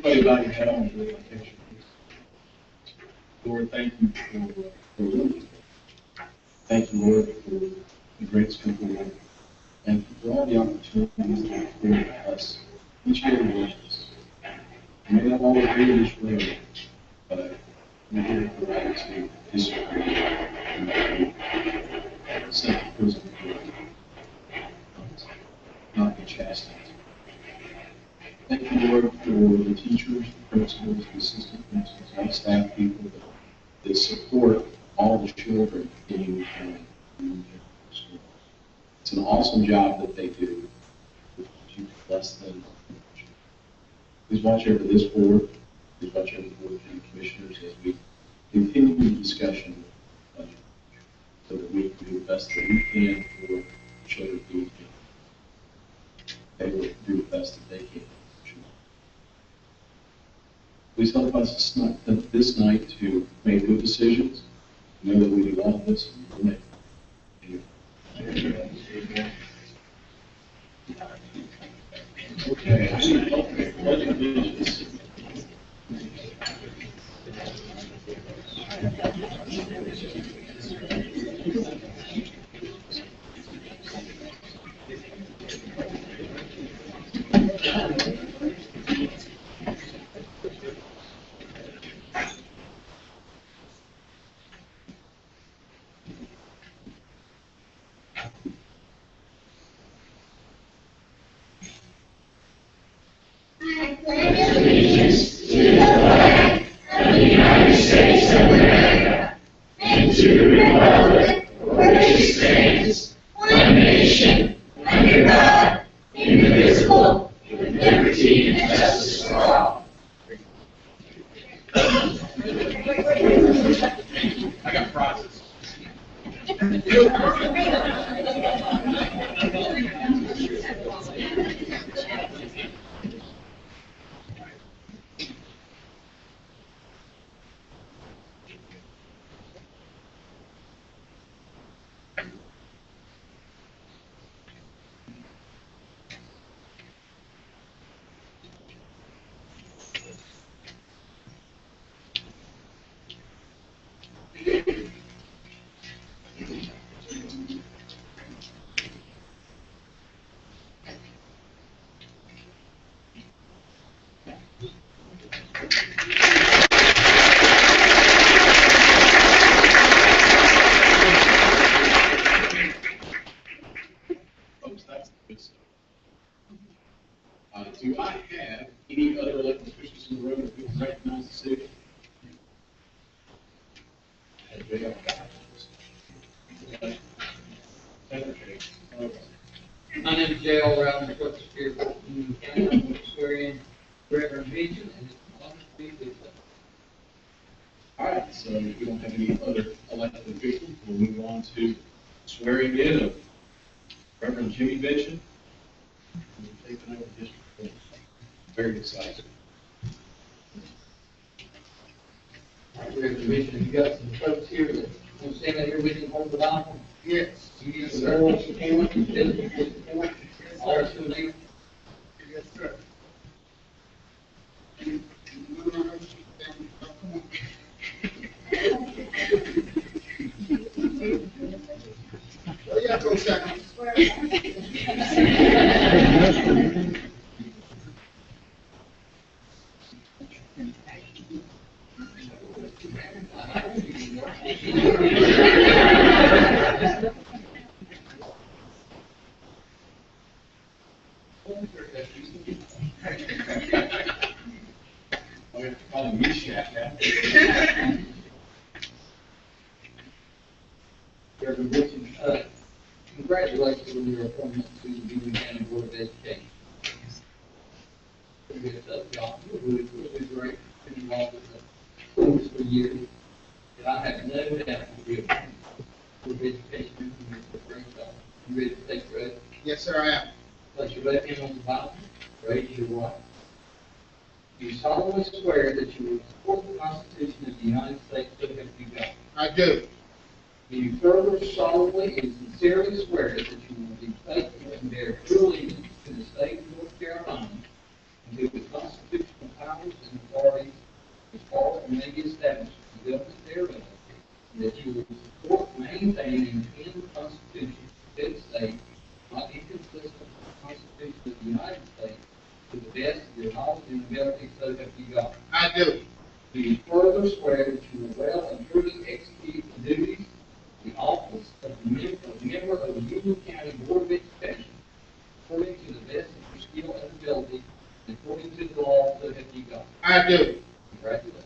Everybody bow your head on the invitation. Lord, thank you for Lord. Thank you, Lord, for the great school, Lord, and for all the opportunities that are afforded to us each day, Lord. We may not always be this way, but we have the right to disagree and set the prison not be chastised. Thank you, Lord, for the teachers, the principals, the assistant principals, and the staff people that support all the children in school. It's an awesome job that they do. You bless them. Please watch over this board. Please watch over the board of commissioners as we continue the discussion of budget, so that we can do the best that we can for the children who they will do the best that they can. Please help us this night to make good decisions. Know that we do all of this in your name. Amen. Okay. I got prizes. Do I have any other elected officials in the room who recognize the city? My name is J.L. Rowland, I'm the Superior Court of Union County. I'm going to swear in Reverend Vincent, and it's an honor to be with them. All right, so if we don't have any other elected officials, we'll move on to swearing in of Reverend Jimmy Vincent. We're taking over district. Very excited. All right, Reverend Vincent, you got some folks here that want to stand out here with you and hold the Bible? Yes. You need to swear once you can, with the point. All right, so name. Yes, sir. Oh, yeah, go second. Reverend Richard, congratulations on your appointment to the Union County Board of Education. Pretty good stuff, y'all. You're really great. Been involved with the schools for years. And I have no doubt you'll be a Board of Education for great job. You ready to take your oath? Yes, sir, I am. Place your left hand on the Bible, raise your right. Do you solemnly swear that you will support the Constitution of the United States, so help you God? I do. Do you further solemnly and sincerely swear that you will be faithful and bear true allegiance to the state of North Carolina and to the constitutional powers and authorities as far as may be established in the government thereof, and that you will support, maintain, and defend the Constitution of the state, not inconsistent with the Constitution of the United States, to the best of your knowledge and ability, so help you God? I do. Do you further swear that you will well and truly execute the duties of the office of member of the Union County Board of Education according to the best of your skill and ability and according to the law, so help you God? I do. Congratulations.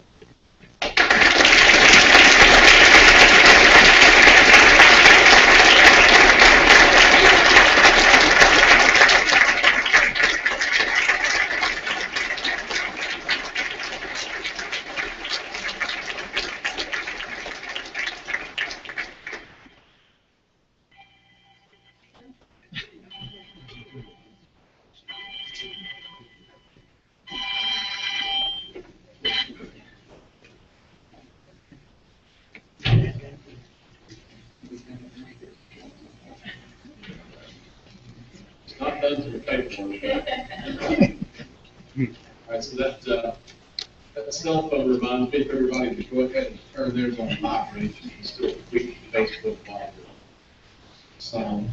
It's not done to the paperwork. All right, so that cell phone reminds me, everybody, to go ahead and turn theirs on vibrate. You can still reach Facebook Live. So.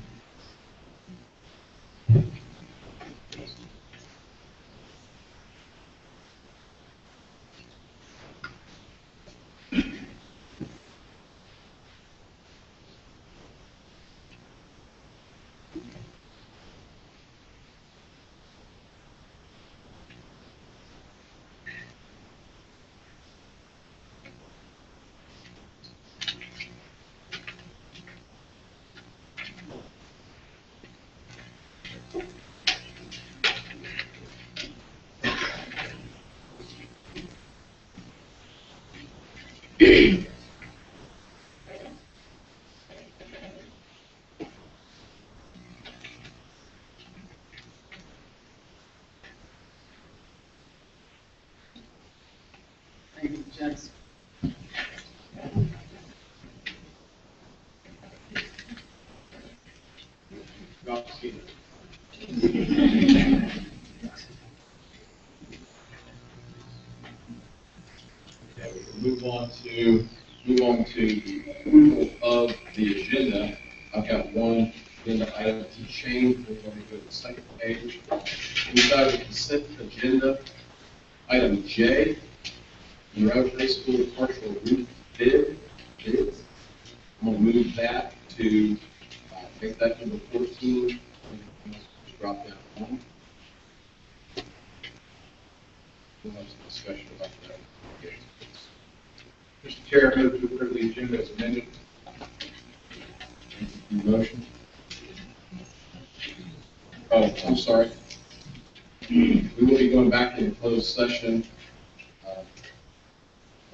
Thank you, Jackson. Okay, move on to the approval of the agenda. I've got one agenda item to change. We're going to go to the second page. Inside the consent agenda, item J, Monroe High School partial roof bids. I'm going to move that to make that number 14. Just drop down one. We'll have some discussion about that. Mr. Chair, I move to approve the agenda as amended. Motion. Oh, I'm sorry. We will be going back into closed session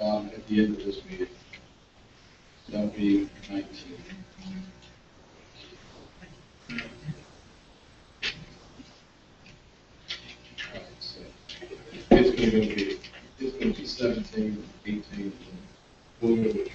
at the end of this meeting. That'll be 19. All right, so it's going to be 17, 18, and we'll go with your.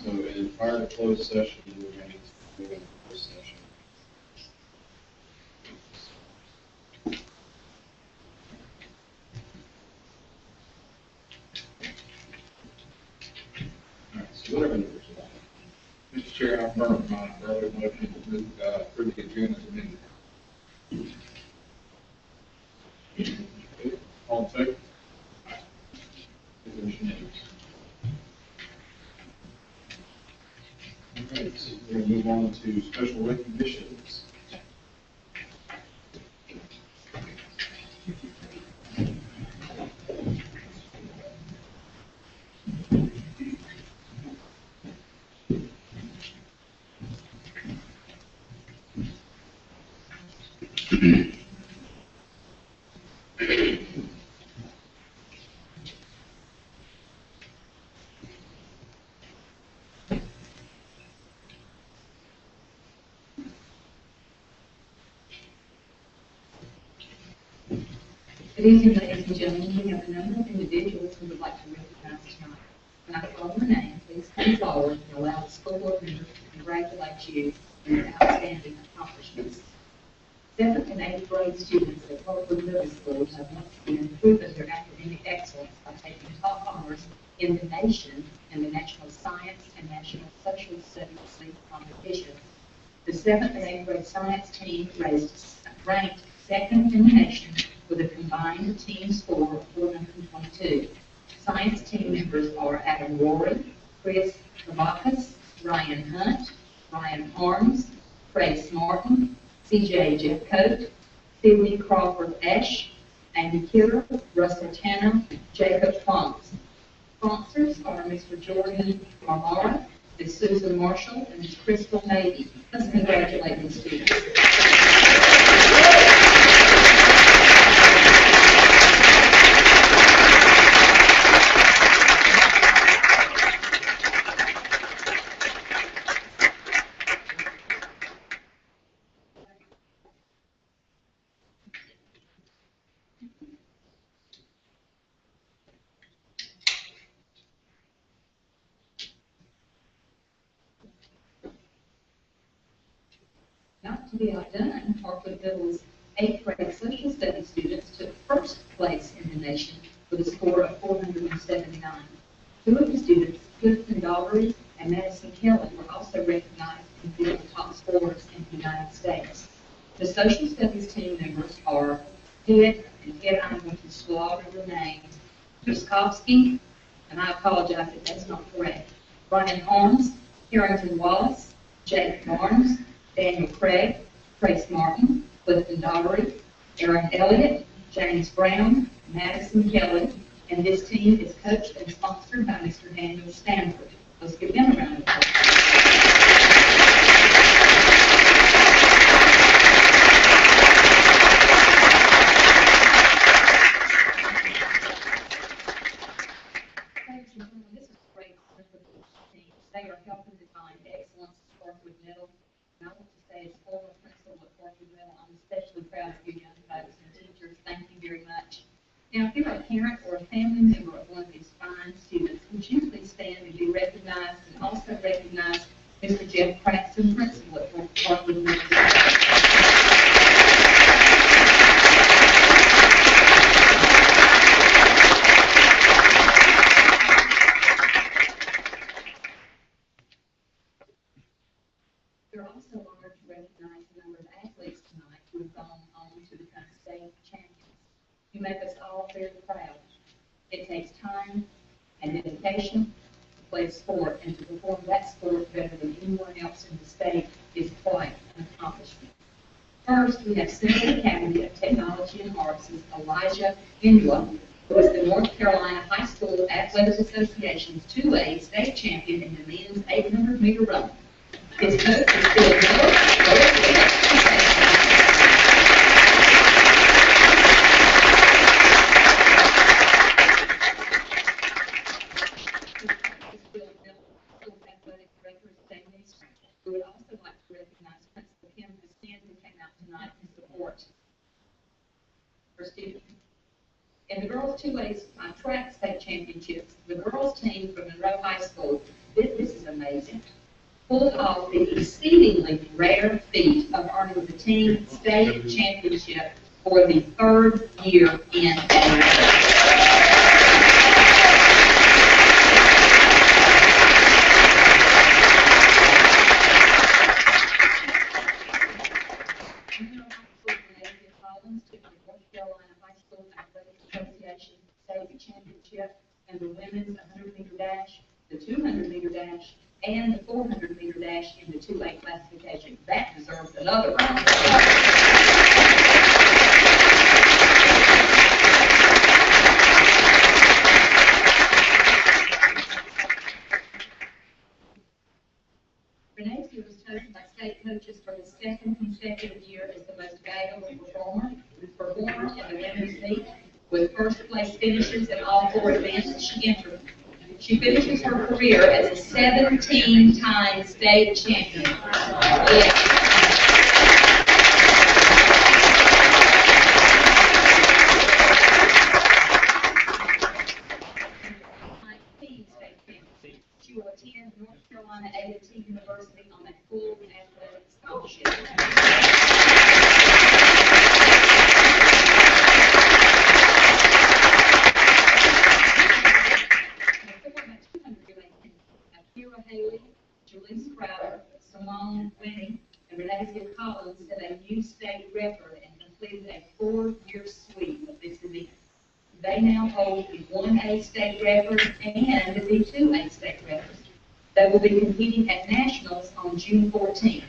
So, in prior to closed session, we're going to go into closed session. All right, so whatever numbers are. Mr. Chair, I affirm my earlier motion to move, approve the agenda as amended. Okay, all in favor? Motion carries. please. We're going to move on to special recognitions. Good evening, ladies and gentlemen. We have a number of individuals who would like to recognize tonight. When I call your name, please come forward and allow the school board member to congratulate you on your outstanding accomplishments. 7th and 8th grade students at Parkwood Middle School have once again proven their academic excellence by taking top honors in the nation in the National Science and National Social Studies competitions. The 7th and 8th grade science team ranked second in the nation with a combined team score of 422. Science team members are Adam Rory, Chris Kabakis, Ryan Hunt, Ryan Harms, Grace Martin, CJ Jeffcoat, Sydney Crawford Esch, Amy Kidder, Russell Tanner, Jacob Fonts. Sponsors are Mr. Jordan Marmara, Ms. Susan Marshall, and Ms. Crystal Navy. Let's congratulate these students. Not to be outdone, Parkwood Middle's 8th grade social studies students took first place in the nation with a score of 479. Two of the students, Clifton Daugherty and Madison Kelly, were also recognized as being the top scorers in the United States. The social studies team members are Ted, and Ted, I'm going to slaughter the names, Truskowski, and I apologize if that's not correct, Ryan Holmes, Carrington Wallace, Jake Barnes, Daniel Craig, Trace Martin, Clifton Daugherty, Aaron Elliott, James Brown, Madison Kelly, and this team is coached and sponsored by Mr. Daniel Stanford. Let's give them a round of applause. Ladies and gentlemen, this is great for the team. They are helping define excellence at Parkwood Middle. And I want to say, as former principal at Parkwood Middle, I'm especially proud of you young folks and teachers. Thank you very much. Now, if you're a parent or a family member of one of these fine students, would you please stand and be recognized, and also recognize Mr. Jeff Craxton, principal at Parkwood Middle. We're also honored to recognize a number of athletes tonight who have gone on to become state champions. You make us all very proud. It takes time and dedication to play a sport, and to perform that sport better than anyone else in the state is quite an accomplishment. First, we have Central Academy of Technology and Arts' Elijah Inua, who is the North Carolina High School Athletics Association's 2A state champion in the men's 800-meter run. His coach is Phil Miller. We would also like to recognize Principal Kim Hussein, who came out tonight to support her students. In the girls' 2A track state championships, the girls' team from Monroe High School, this is amazing, pulled off the exceedingly rare feat of earning the team state championship for the third year in a row. State championship and the women's 100-meter dash. the 200-meter dash, and the 400-meter dash in the 2A classification. That deserves another round of applause. Renee was chosen by state coaches for the second consecutive year as the most valuable performer in the women's meet, with first place finishes in all 4 events she entered. She finishes her career as a 17-time state champion. Yes. 19 state champions. She will attend North Carolina A&T University on a full athletic scholarship. Akira Haley, Julie Crowder, Simone Winning, and Renee Collins set a new state record and completed a 4-year sweep of this event. They now hold the 1A state record and the 2A state record. They will be competing at nationals on June 14th.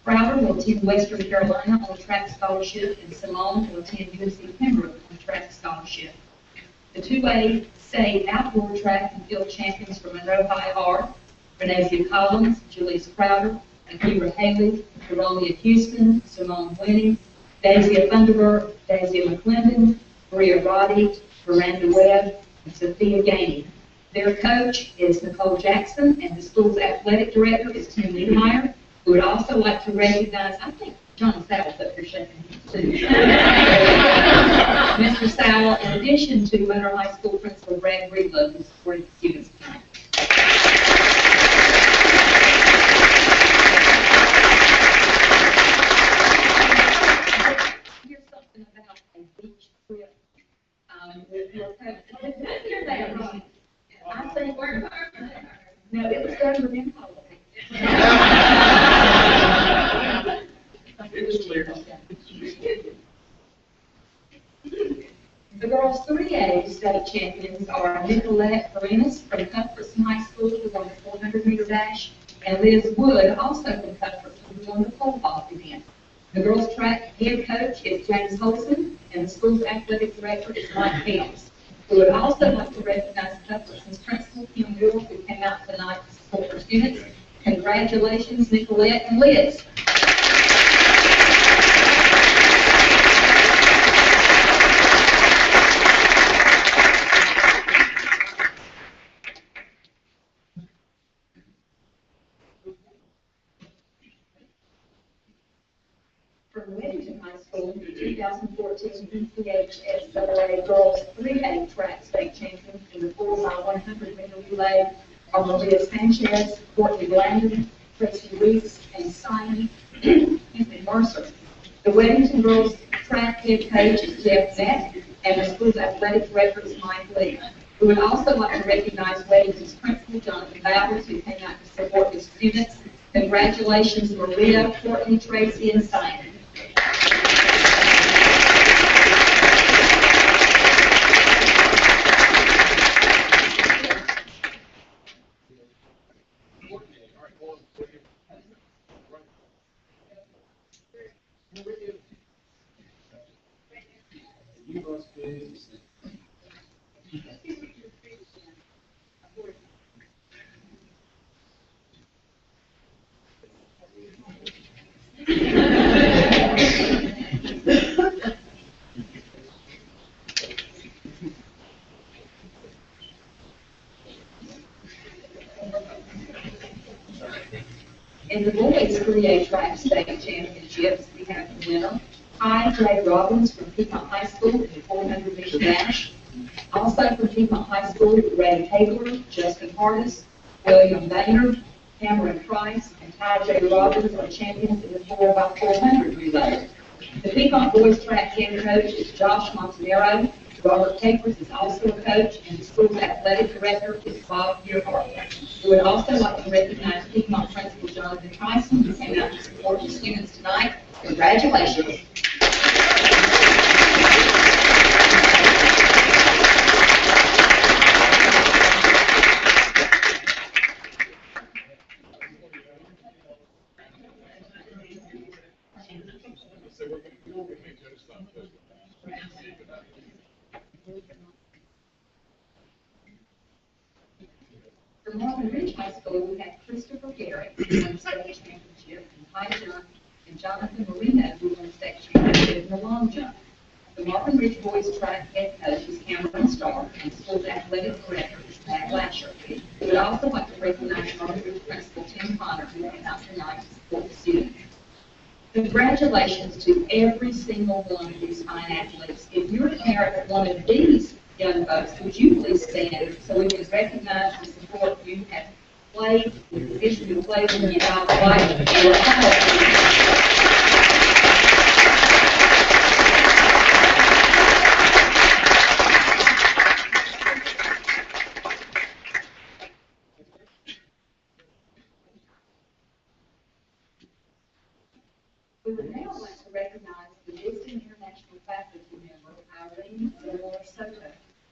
Crowder will attend Western Carolina on a track scholarship, and Simone will attend UC Pembroke on a track scholarship. The 2A state outdoor track and field champions from Monroe High are Renee Collins, Julie Crowder, Akira Haley, Veronia Houston, Simone Winning, Daisy Thunderbird, Daisy McClendon, Maria Roddy, Miranda Webb, and Sophia Gainey. Their coach is Nicole Jackson, and the school's athletic director is Tim Niemeyer, who would also like to recognize, I think John Sowell's up here shaking hands too. Mr. Sowell, in addition to Monroe High School Principal Brad Breedlove, who supported the students tonight. Here's something about a beach trip. With your coach. I think no, it was done within holiday. It was clear. The girls' 3A state champions are Nicolette Farinas from Cuthbertson High School, who won the 400-meter dash, and Liz Wood, also from Cuthbertson, who won the pole vault event. The girls' track head coach is James Holson, and the school's athletic director is Mike Fields. We would also like to recognize Cuthbertson's principal, Kim Moore, who came out tonight to support her students. Congratulations, Nicolette and Liz. From Weddington High School, the 2014 UCPS Girls 3A track state champions in the 4x100 meter relay are Maria Sanchez, Courtney Landon, Tracy Weeks, and Simon Mercer. The Weddington Girls track head coach is Jeff Neck, and the school's athletic director is Mike Lee. We would also like to recognize Weddington's principal, Jonathan Bowers, who came out to support the students. Congratulations, Maria, Courtney, Tracy, and Simon. In the boys' 3A track state championships, we have the winner, Ty Ray Robbins from Piedmont High School in the 400-meter dash. Also from Piedmont High School, Ray Hagler, Justin Hardis, William Baynard, Cameron Price, and Ty J. Robbins are champions in the 4x400 relay. The Piedmont boys' track head coach is Josh Montanero. Robert Capers is also a coach, and the school's athletic director is Bob Gearhart. We would also like to recognize Piedmont Principal Jonathan Tyson, who came out to support the students tonight. Congratulations. For Marvin Ridge High School, we have Christopher Garrett, who won state championship in high jump, and Jonathan Marino, who won state championship in the long jump. The Marvin Ridge boys track head coach is Cameron Starr, and school's athletic director is Pat Lasher. We would also like to recognize Marvin Ridge principal Tim Connor, who came out tonight to support the students. Congratulations to every single one of these fine athletes. If you're a parent of one of these young folks, would you please stand so we can recognize and support you have played, the position you played in your child's life, and we're all We would now like to recognize the visiting international faculty member, Irene Delora Soto,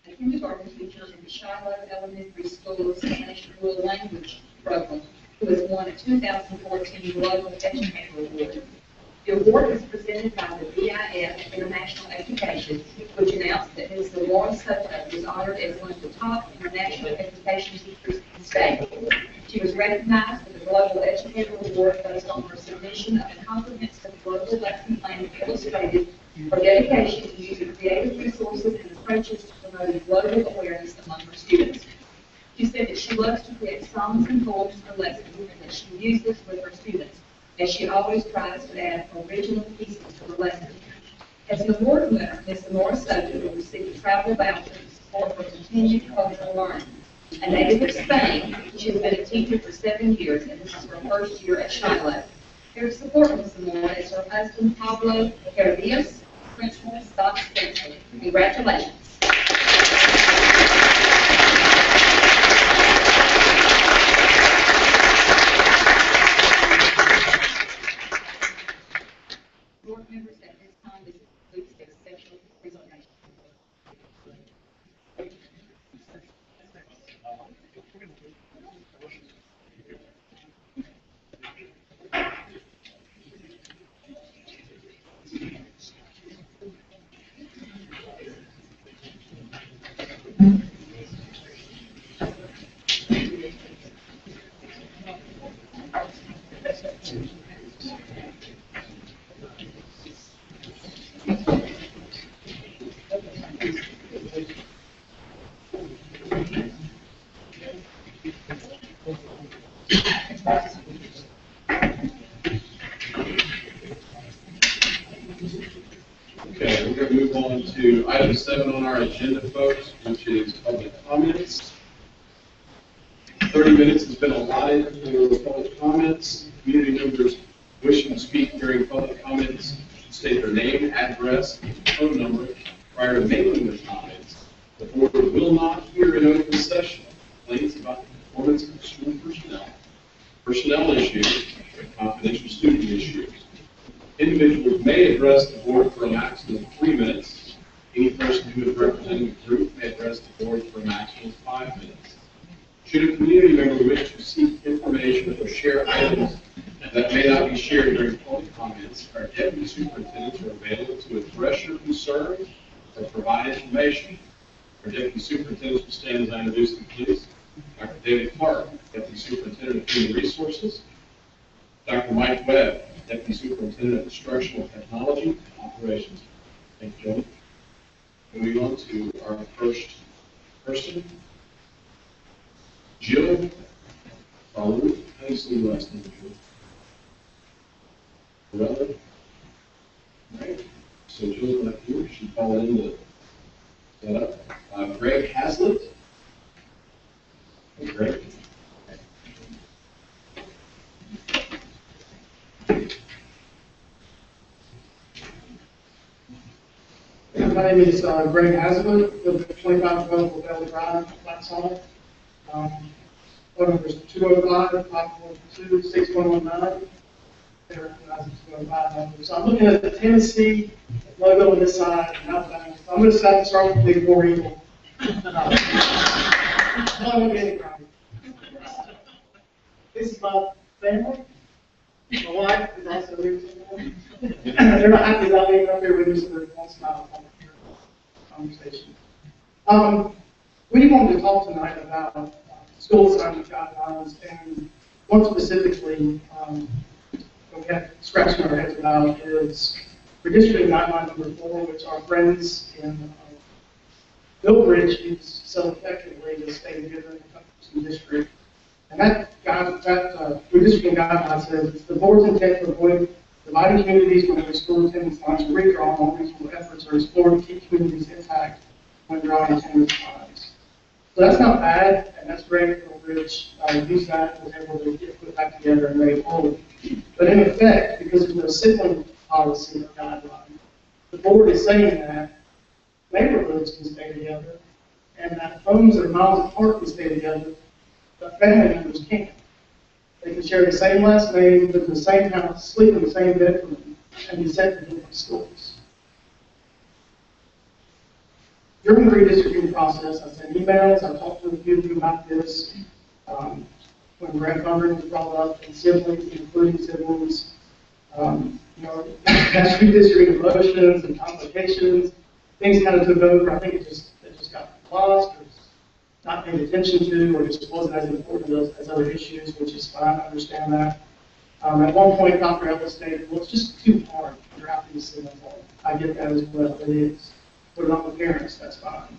a kindergarten teacher in the Shiloh Elementary School Spanish Dual Language Program, who has won a 2014 Global Educator Award. The award is presented by the BIS International Education, which announced that Ms. Delora Soto was honored as one of the top international education teachers in the state. She was recognized with the Global Educator Award based on her submission of a comprehensive global lesson plan illustrated for dedication to using creative resources and approaches to promoting global awareness among her students. She said that she loves to create songs and poems for lessons and that she uses this with her students, as she always tries to add original pieces to her lessons. As an award winner, Ms. Delora Soto will receive a travel voucher to support her continued cultural learning. A native of Spain, she has been a teacher for 7 years, and this is her first year at Shiloh. Here to support Ms. Delora is her husband, Pablo Heredias, principal, Stock Central. Congratulations. Board members, at this time, this concludes their special presentation. Okay, we're going to move on to item 7 on our agenda, folks, which is public comments. 30 minutes has been allotted for public comments. Community members wishing to speak during public comments should state their name, address, and phone number prior to making their comments. The board will not hear an open session complaints about the performance of school personnel issues, and confidential student issues. Individuals may address the board for a maximum of 3 minutes. Any person who is representing the group may address the board for a maximum of 5 minutes. Should a community member wish to seek information or share items that may not be shared during public comments, our deputy superintendents are available to address your concerns or provide information. Our deputy superintendents will stand as I introduce them, please. Dr. David Clark, deputy superintendent of human resources. Dr. Mike Webb, deputy superintendent of instructional technology and operations. Thank you, Joe. Moving on to our first person, Jill Raul. How do you say your last name, Jill? Raul. Right. So Jill's not here. She called in to set up. Greg Haslett. Hey, Greg. My name is Greg Haslett, live at 2512 Valley Drive, Flatside. Phone number is 205-542-6119. They recognize the 205 number. So I'm looking at the Tennessee logo on this side and outbound. So I'm going to start with the War Eagle. This is my family. My wife is also here today. They're not happy about being up here with us, so they're going to smile on the conversation. We wanted to talk tonight about school assignment guidelines, and one specifically, that we have scratching our heads about is redistricting guideline number 4, which our friends in Millbridge use so effectively to stay together in the Constitution district. And that redistricting guideline says it's the board's intent to avoid dividing communities whenever school attendance lines are redrawn. All reasonable efforts are explored to keep communities intact when drawing attendance lines. So that's not bad, and that's great for Millbridge. Use that and was able to get put back together and made whole. But in effect, because there's no sibling policy or guideline, the board is saying that neighborhoods can stay together, and that homes that are miles apart can stay together, but family members can't. They can share the same last name, live in the same house, sleep in the same bedroom, and be sent to different schools. During the redistricting process, I sent emails, I talked to a few of you about this, when grandfathering was brought up, and siblings, including siblings, that's redistricting emotions and complications. Things kind of took over. I think it just got lost, or not paid attention to, or just wasn't as important as other issues, which is fine. I understand that. At one point, Dr. Ellis stated, well, it's just too hard to draft these siblings on. I get that as well. It is. Put it on the parents, that's fine.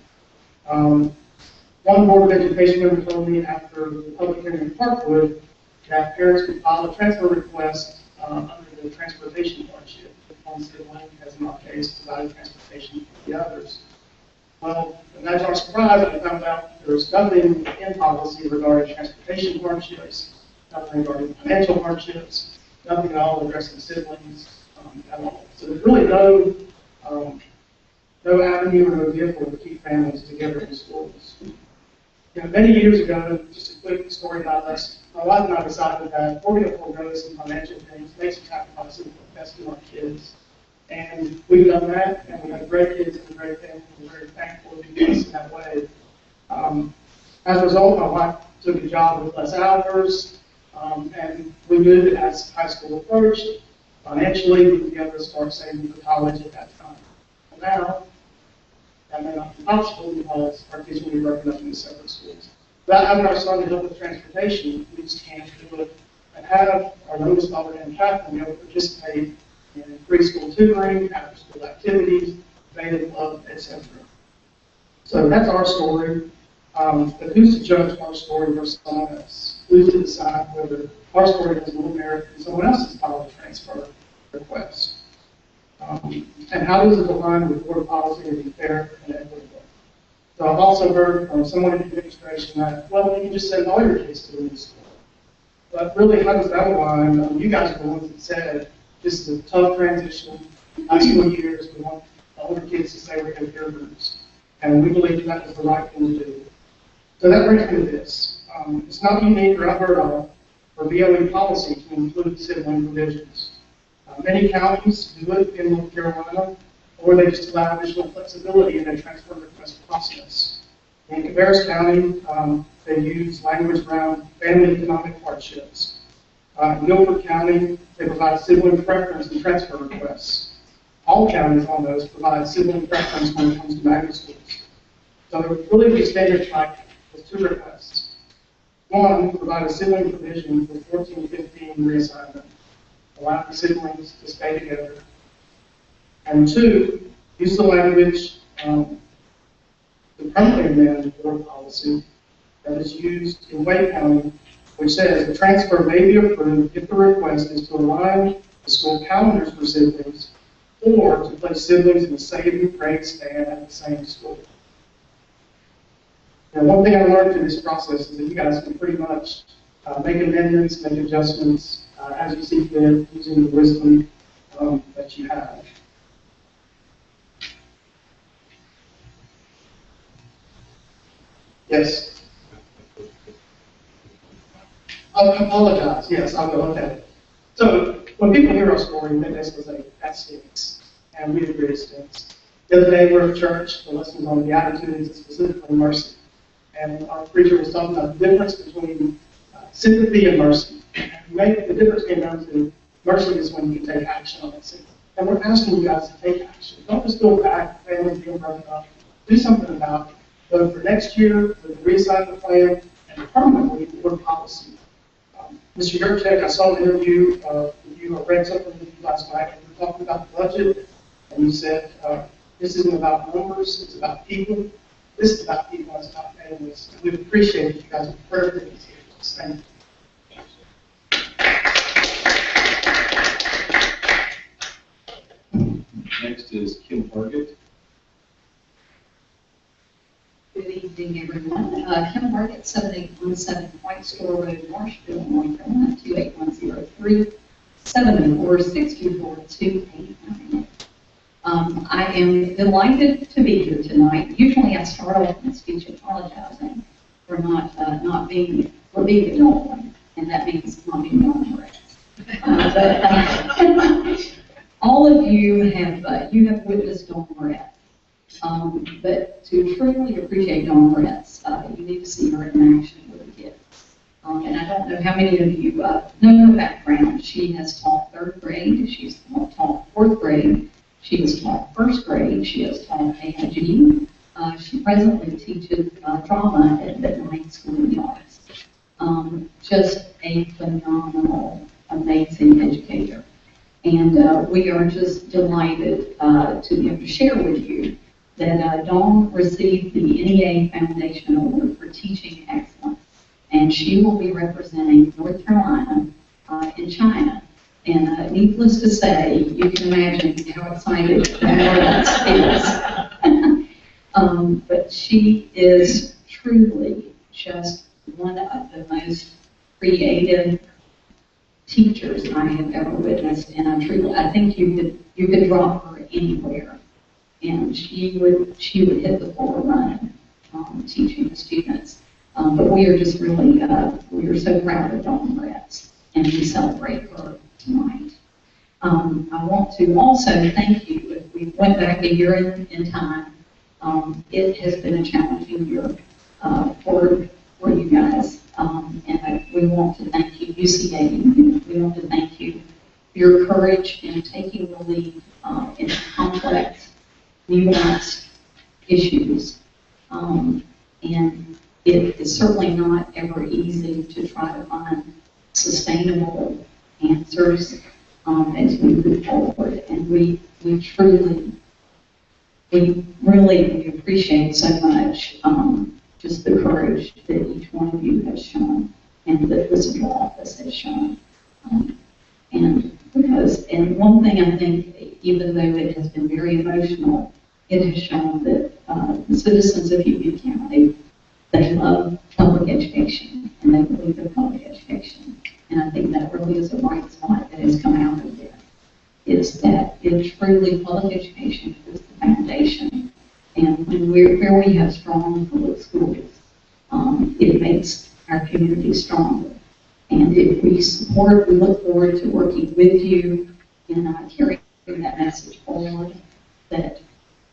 One Board of Education member told me after the public hearing in Parkwood that parents could file a transfer request under the transportation hardship. One sibling, as in our case, provided transportation for the others. Well, imagine our surprise when we found out there's nothing in policy regarding transportation hardships, nothing regarding financial hardships, nothing at all addressing siblings at all. So there's really no avenue or no vehicle to keep families together in schools. Many years ago, just a quick story about us, my wife and I decided that we're going to forego some financial things, make some sacrifices for the best of our kids. And we've done that, and we have great kids and a great family, and we're very thankful to be blessed in that way. As a result, my wife took a job with less hours, and we knew that as high school approached, financially, we would be able to start saving for college at that time. Well, now, that may not be possible because our kids will be broken up into separate schools. Without having our son to help with transportation, we just can't do it. And have our youngest daughter and Catherine be able to participate in preschool tutoring, after-school activities, beta club, etc. So that's our story. But who's to judge our story versus someone else? Who's to decide whether our story has more merit than someone else's college transfer request? And how does it align with board policy and be fair and equitable? So I've also heard from someone in the administration that, well, you can just send all your kids to the new school. But really, how does that align? You guys are the ones that said this is a tough transition, high school years, we want all the kids to stay with their caregivers. And we believe that is the right thing to do. So that brings me to this. It's not unique or unheard of for BOE policy to include sibling provisions. Many counties do it in North Carolina, or they just allow additional flexibility in their transfer request process. In Cabarrus County, they use language around family economic hardships. In Milford County, they provide sibling preference in transfer requests. All counties almost provide sibling preference when it comes to magnet schools. So there would really be standard practice with 2 requests. One, provide a sibling provision for 14-15 reassignment, allowing siblings to stay together. And 2, use the language, the permanently amended board policy that is used in Wake County, which says the transfer may be approved if the request is to align the school calendars for siblings or to place siblings in the same grade span at the same school. Now, one thing I learned through this process is that you guys can pretty much make amendments, make adjustments as you see fit, using the wisdom that you have. Yes. I apologize. Yes, I'll go. Okay. So when people hear our story, they basically say, that stinks. And we agree it stinks. The other day, we're at church, the lesson was on the attitudes and specifically mercy. And our preacher was talking about the difference between sympathy and mercy. And the difference came down to mercy is when you take action on that sympathy. And we're asking you guys to take action. Don't just go back, families being broken up. Do something about it. Both for next year, with the reassignment plan, permanently board policy. Mr. Yurchek, I saw an interview with you, I read something with you last night, and you were talking about the budget, and you said, this isn't about numbers, it's about people. This is about people, it's about families. We appreciate it, you guys are perfect. Thank you. Next is Kim Hargett. Good evening, everyone. Kim Market, 7817 White Store Road, Marshville, North Carolina, 28103, 704-624-289. I am delighted to be here tonight. Usually I start off my speech apologizing for not being a dog one, and that means not being dog rats. But all of you have witnessed dog rats. But to truly appreciate Dawn Moretz, you need to see her in action with the kids. And I don't know how many of you know her background. She has taught 3rd grade, she's taught 4th grade, she has taught 1st grade, she has taught AIG. She presently teaches drama at the Ninth School of the Arts. Just a phenomenal, amazing educator. And we are just delighted to be able to share with you that Dawn received the NEA Foundation Award for Teaching Excellence, and she will be representing North Carolina in China. And needless to say, you can imagine how excited Dawn is. But she is truly just one of the most creative teachers I have ever witnessed, and I think you could drop her anywhere, and she would hit the floor running, teaching the students. But we are just really we are so proud of Dawn Moretz, and we celebrate her tonight. I want to also thank you. If we went back a year in time, it has been a challenging year for you guys. And we want to thank you, UCA. We want to thank you for your courage in taking the lead in complex, nuanced issues. And it is certainly not ever easy to try to find sustainable answers as we move forward. And we really appreciate so much just the courage that each one of you has shown and that the central office has shown. And one thing I think, even though it has been very emotional, it has shown that the citizens of Union County, they love public education and they believe in public education. And I think that really is a bright spot that has come out of this, is that it truly public education is the foundation. And when where we have strong public schools, it makes our community stronger. And if we look forward to working with you in carrying that message forward, that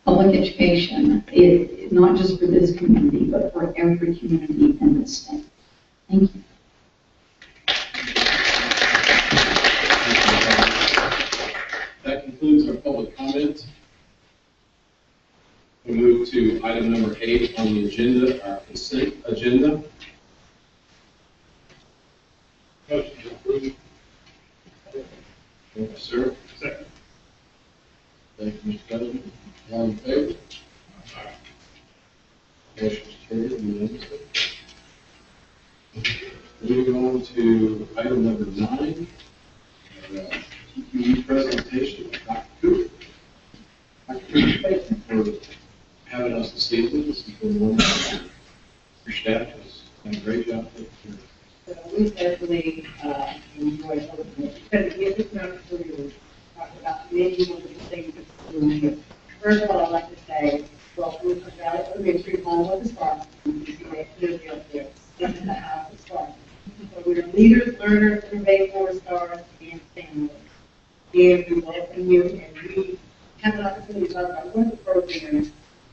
public education is not just for this community, but for every community in this state. Thank you. That concludes our public comments. We move to item number 8 on the agenda, our consent agenda. Motion to approve. Thank you, sir. Second. Thank you, Mr. President. All in favor? Motion is carried unanimously. Moving on to item number 9, TQE presentation by Dr. Cooper. Dr. Cooper, thank you for having us this evening. This has been wonderful. Your staff has done a great job taking care of it. So we definitely enjoy hosting it, because it gives us an opportunity to talk about many of the things that we're doing here. First of all, I'd like to say, welcome to Valley Elementary, home of the Spartans. You see that clearly up there. This is the house of Spartans. So we're leaders, learners, innovators, stars, and families. And we welcome you, and we have an opportunity to talk about one of the programs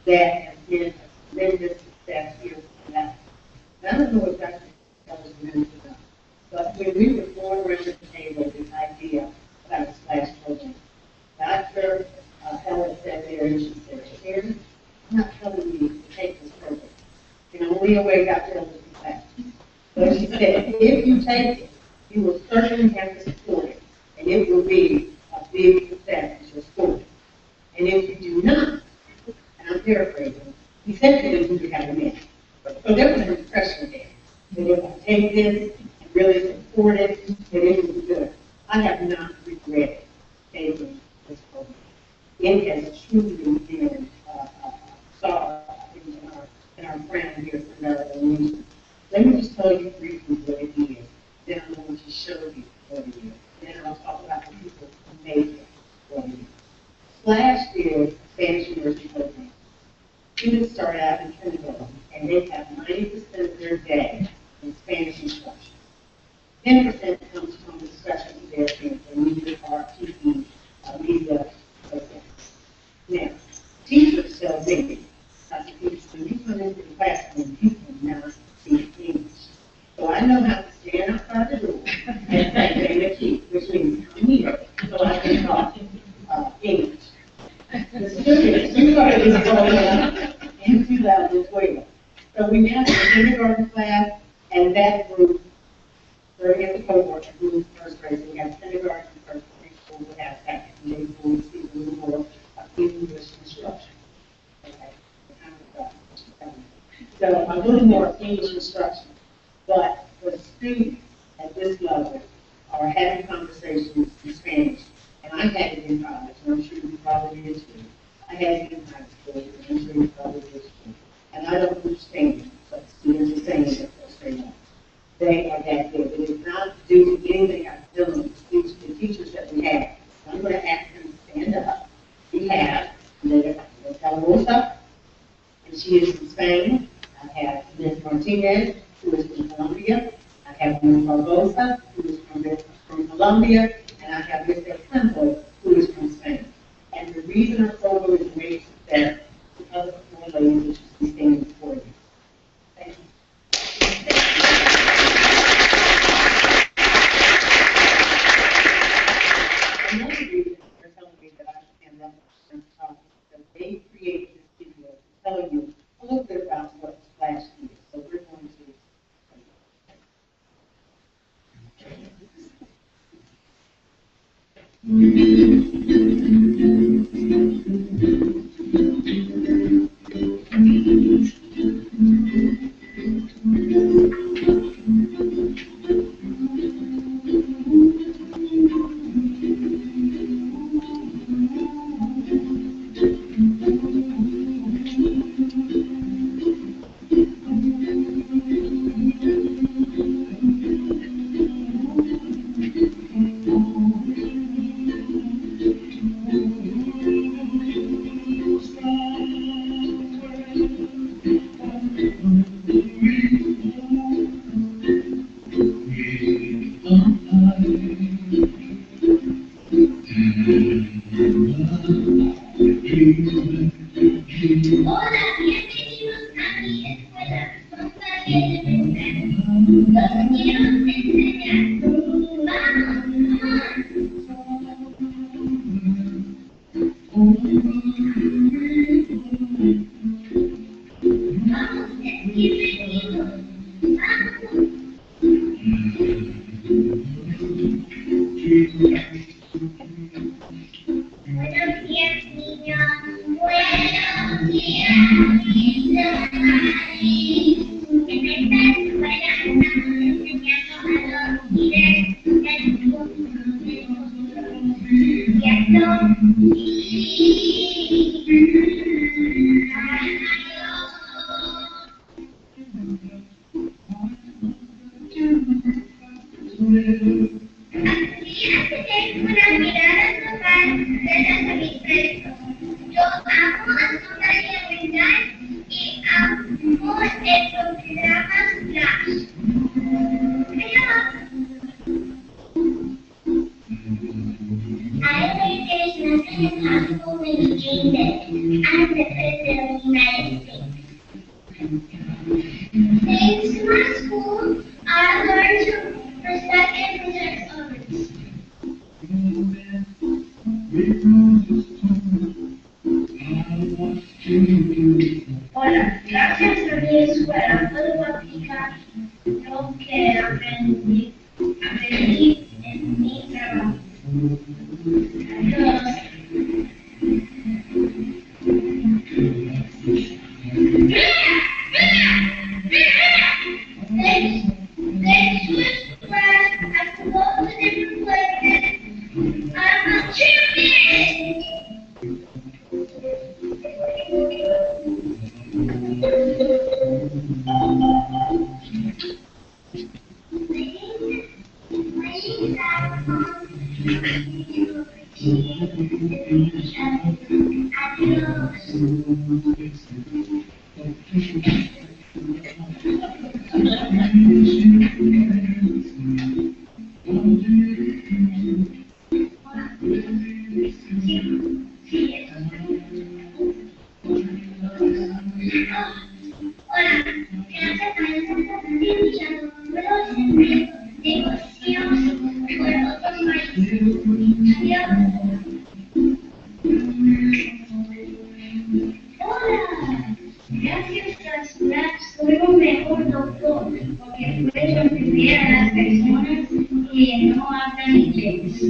that has been a tremendous success here for that. I don't know exactly what was meant to them, but when we were going around the table, this idea about a splash program, Dr. Ellen said there, and she said, Karen, I'm not telling you to take this program. And only a way Dr. Ellen can say, if you take it, you will certainly have to support it, and it will be a big success to your school. And if you do not, and I'm paraphrasing, essentially you could have a minute. So there was an impression there, that if I take this and really support it, that it will be good. I have not regretted taking this program. It has truly been star in our brand here for American News. Let me just tell you briefly what it is. Then I'm going to show you what it is. Then I'll talk about the people who make it what it is. Splash is a Spanish immersion program. Students start out in kindergarten, and they have 90% of their day in Spanish instruction. 10% comes from discussion of their things, and media, art, TV, media, etc. Now, teachers tell me, I said, when you come into the classroom, you cannot speak English. So I know how to stand outside the door and say, "Name the key," which means come here, so I can talk English. The students, you are this program in 2012. So we now have a kindergarten class, and that group, starting at the cohort, who is first grade, so we have kindergarten, first grade, school, we have that, and then we see a little more English instruction. Okay. So a little more English instruction. But the students at this level are having conversations in Spanish. And I had it in college, and I'm sure you probably did too. I had it in high school, and I'm sure you probably did too. And I don't understand it, but students are saying it frustrating. They are that good. It is not due to anything I've done with the teachers that we have. I'm going to ask them to stand up. We have Rosa, and she is from Spain. I have Ms. Martinez, who is from Colombia. I have Ms. Barbosa, who is from Colombia, and I have Ms. Campo, who is from Spain. And the reason our program is made success is because of the four ladies which is standing before you. Thank you. Another reason they're telling me that I should stand up and talk is that they created this video to tell you a little bit about what Splash is. So we're going to. Hola, gracias a mi escuela puedo aplicar lo que aprendí Hola, gracias a su edad soy un mejor doctor, porque puedo entender a las personas que no hablan inglés.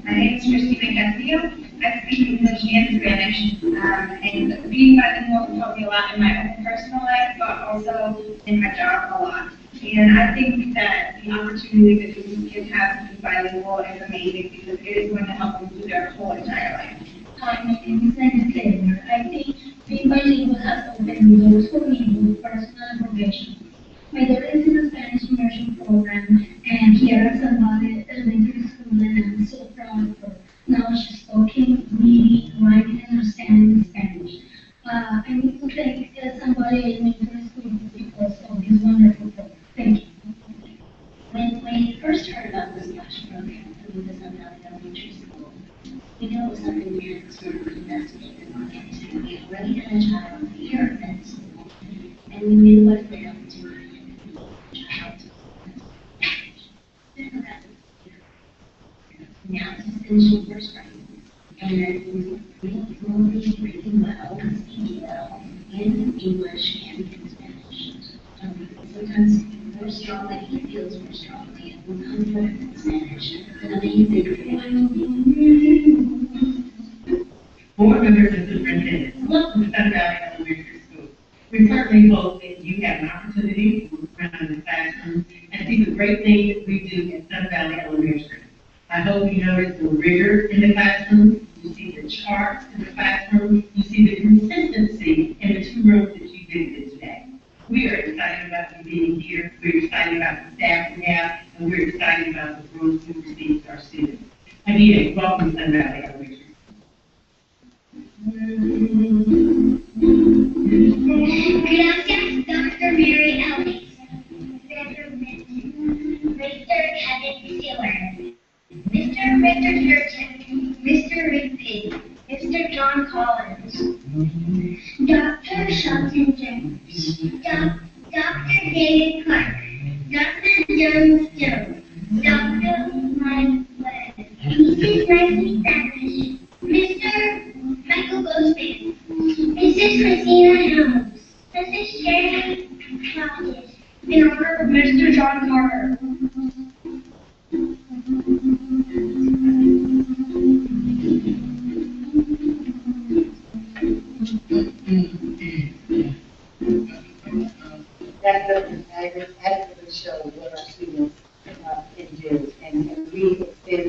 My name is Christina Castillo. I speak English and Spanish, and being bilingual taught me a lot in my own personal life, but also in my job a lot. And I think that the opportunity that these kids have to be bilingual is amazing because it is going to help them through their whole entire life. Hi, my name is Nina Taylor. I think being bilingual has opened doors for me with personal information. My daughter is in a Spanish immersion program, and here at Salvador Elementary School, and I'm so proud of her. Now she's talking, reading, writing, and understanding Spanish. I need to thank Salvador Elementary School because of this wonderful program. Thank you. When we first heard about the SPLASH program through the Salvador Elementary School, we knew it was something we had to sort of investigate and look into. We already had a child here at school, and we knew what a great opportunity child now he's finishing first grade, and he's reading well, speaking well, in English and in Spanish. Sometimes more strongly, he feels more strongly, and more confident in Spanish. It's an amazing thing. Board members and superintendents, welcome to Sun Valley Elementary School. We certainly hope that you have an opportunity to look around in the classroom and see the great things we do in Sun Valley Elementary. I hope you notice the rigor in the classroom, you see the charts in the classroom, you see the consistency in the two rooms that you visited today. We are excited about you being here, we're excited about the staff we have, and we're excited about the rooms we received our students. Again, welcome to Sun Valley Elementary. Gracias, Dr. Mary Ellis, Mr. Kevin Sealer, Mr. Richard Churchill, Mr. Rick Pig, Mr. John Collins, Dr. Shelton Jones, Dr. David Clark, Dr. Jones Jones, Dr. Mike Webb, Mrs. Leslie Savage, Mr. Michael Goldsmith, Mrs. Christina Helms, Mrs. Sherry Hawkins, in honor of Mr. John Carter. That doesn't adequately show what our students can do, and we extend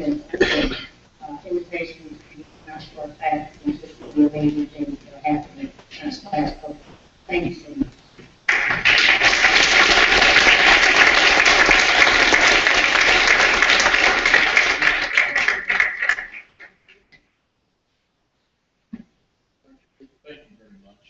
an invitation to our class and just the amazing things that are happening in our class. Thank you so much. Thank you very much.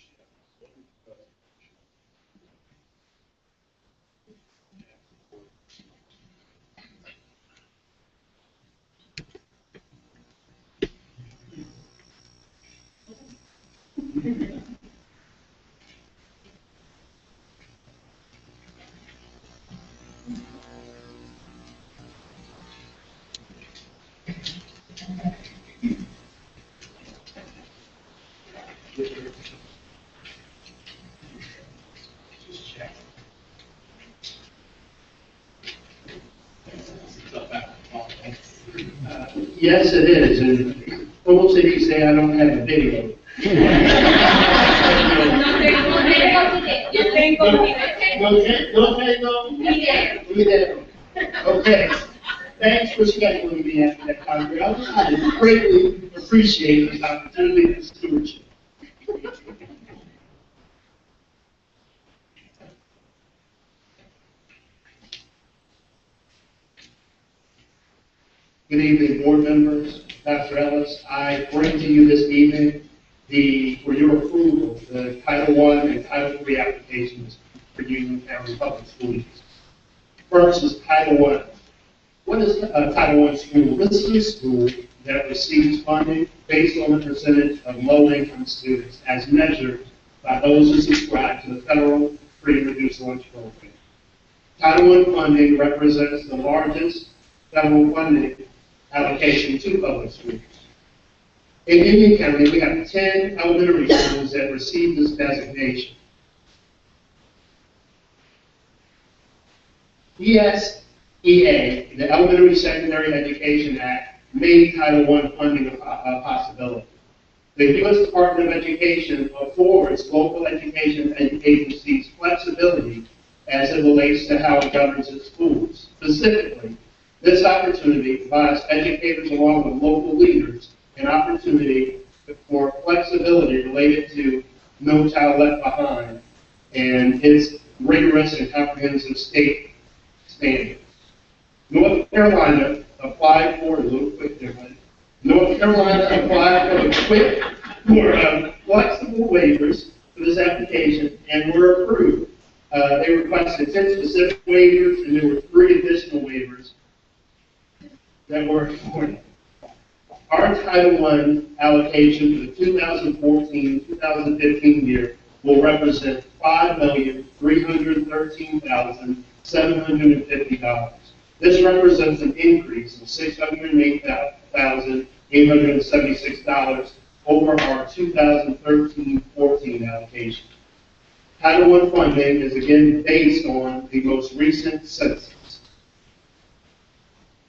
Yes, it is, and almost if you say I don't have a video. No tengo. Okay. Thanks for scheduling me after that conference. I greatly appreciate this opportunity and stewardship. Good evening, board members, Dr. Ellis. I bring to you this evening for your approval, the Title I and Title III applications for Union County Public Schools. First is Title I. What is a Title I school? This is a school that receives funding based on the percentage of low-income students as measured by those who subscribe to the federal free and reduced lunch program. Title I funding represents the largest federal funding allocation to public schools. In Union County, we have 10 elementary schools that receive this designation. ESEA, the Elementary Secondary Education Act, made Title I funding a possibility. The U.S. Department of Education affords local education agencies flexibility as it relates to how it governs its schools. Specifically, this opportunity provides educators along with local leaders an opportunity for flexibility related to No Child Left Behind and its rigorous and comprehensive state standards. North Carolina applied for, a little quick different, North Carolina applied for flexible waivers for this application and were approved. They requested 10 specific waivers and there were 3 additional waivers that were afforded. Our Title I allocation for the 2014-2015 year will represent $5,313,750. This represents an increase of $608,876 over our 2013-14 allocation. Title I funding is again based on the most recent census.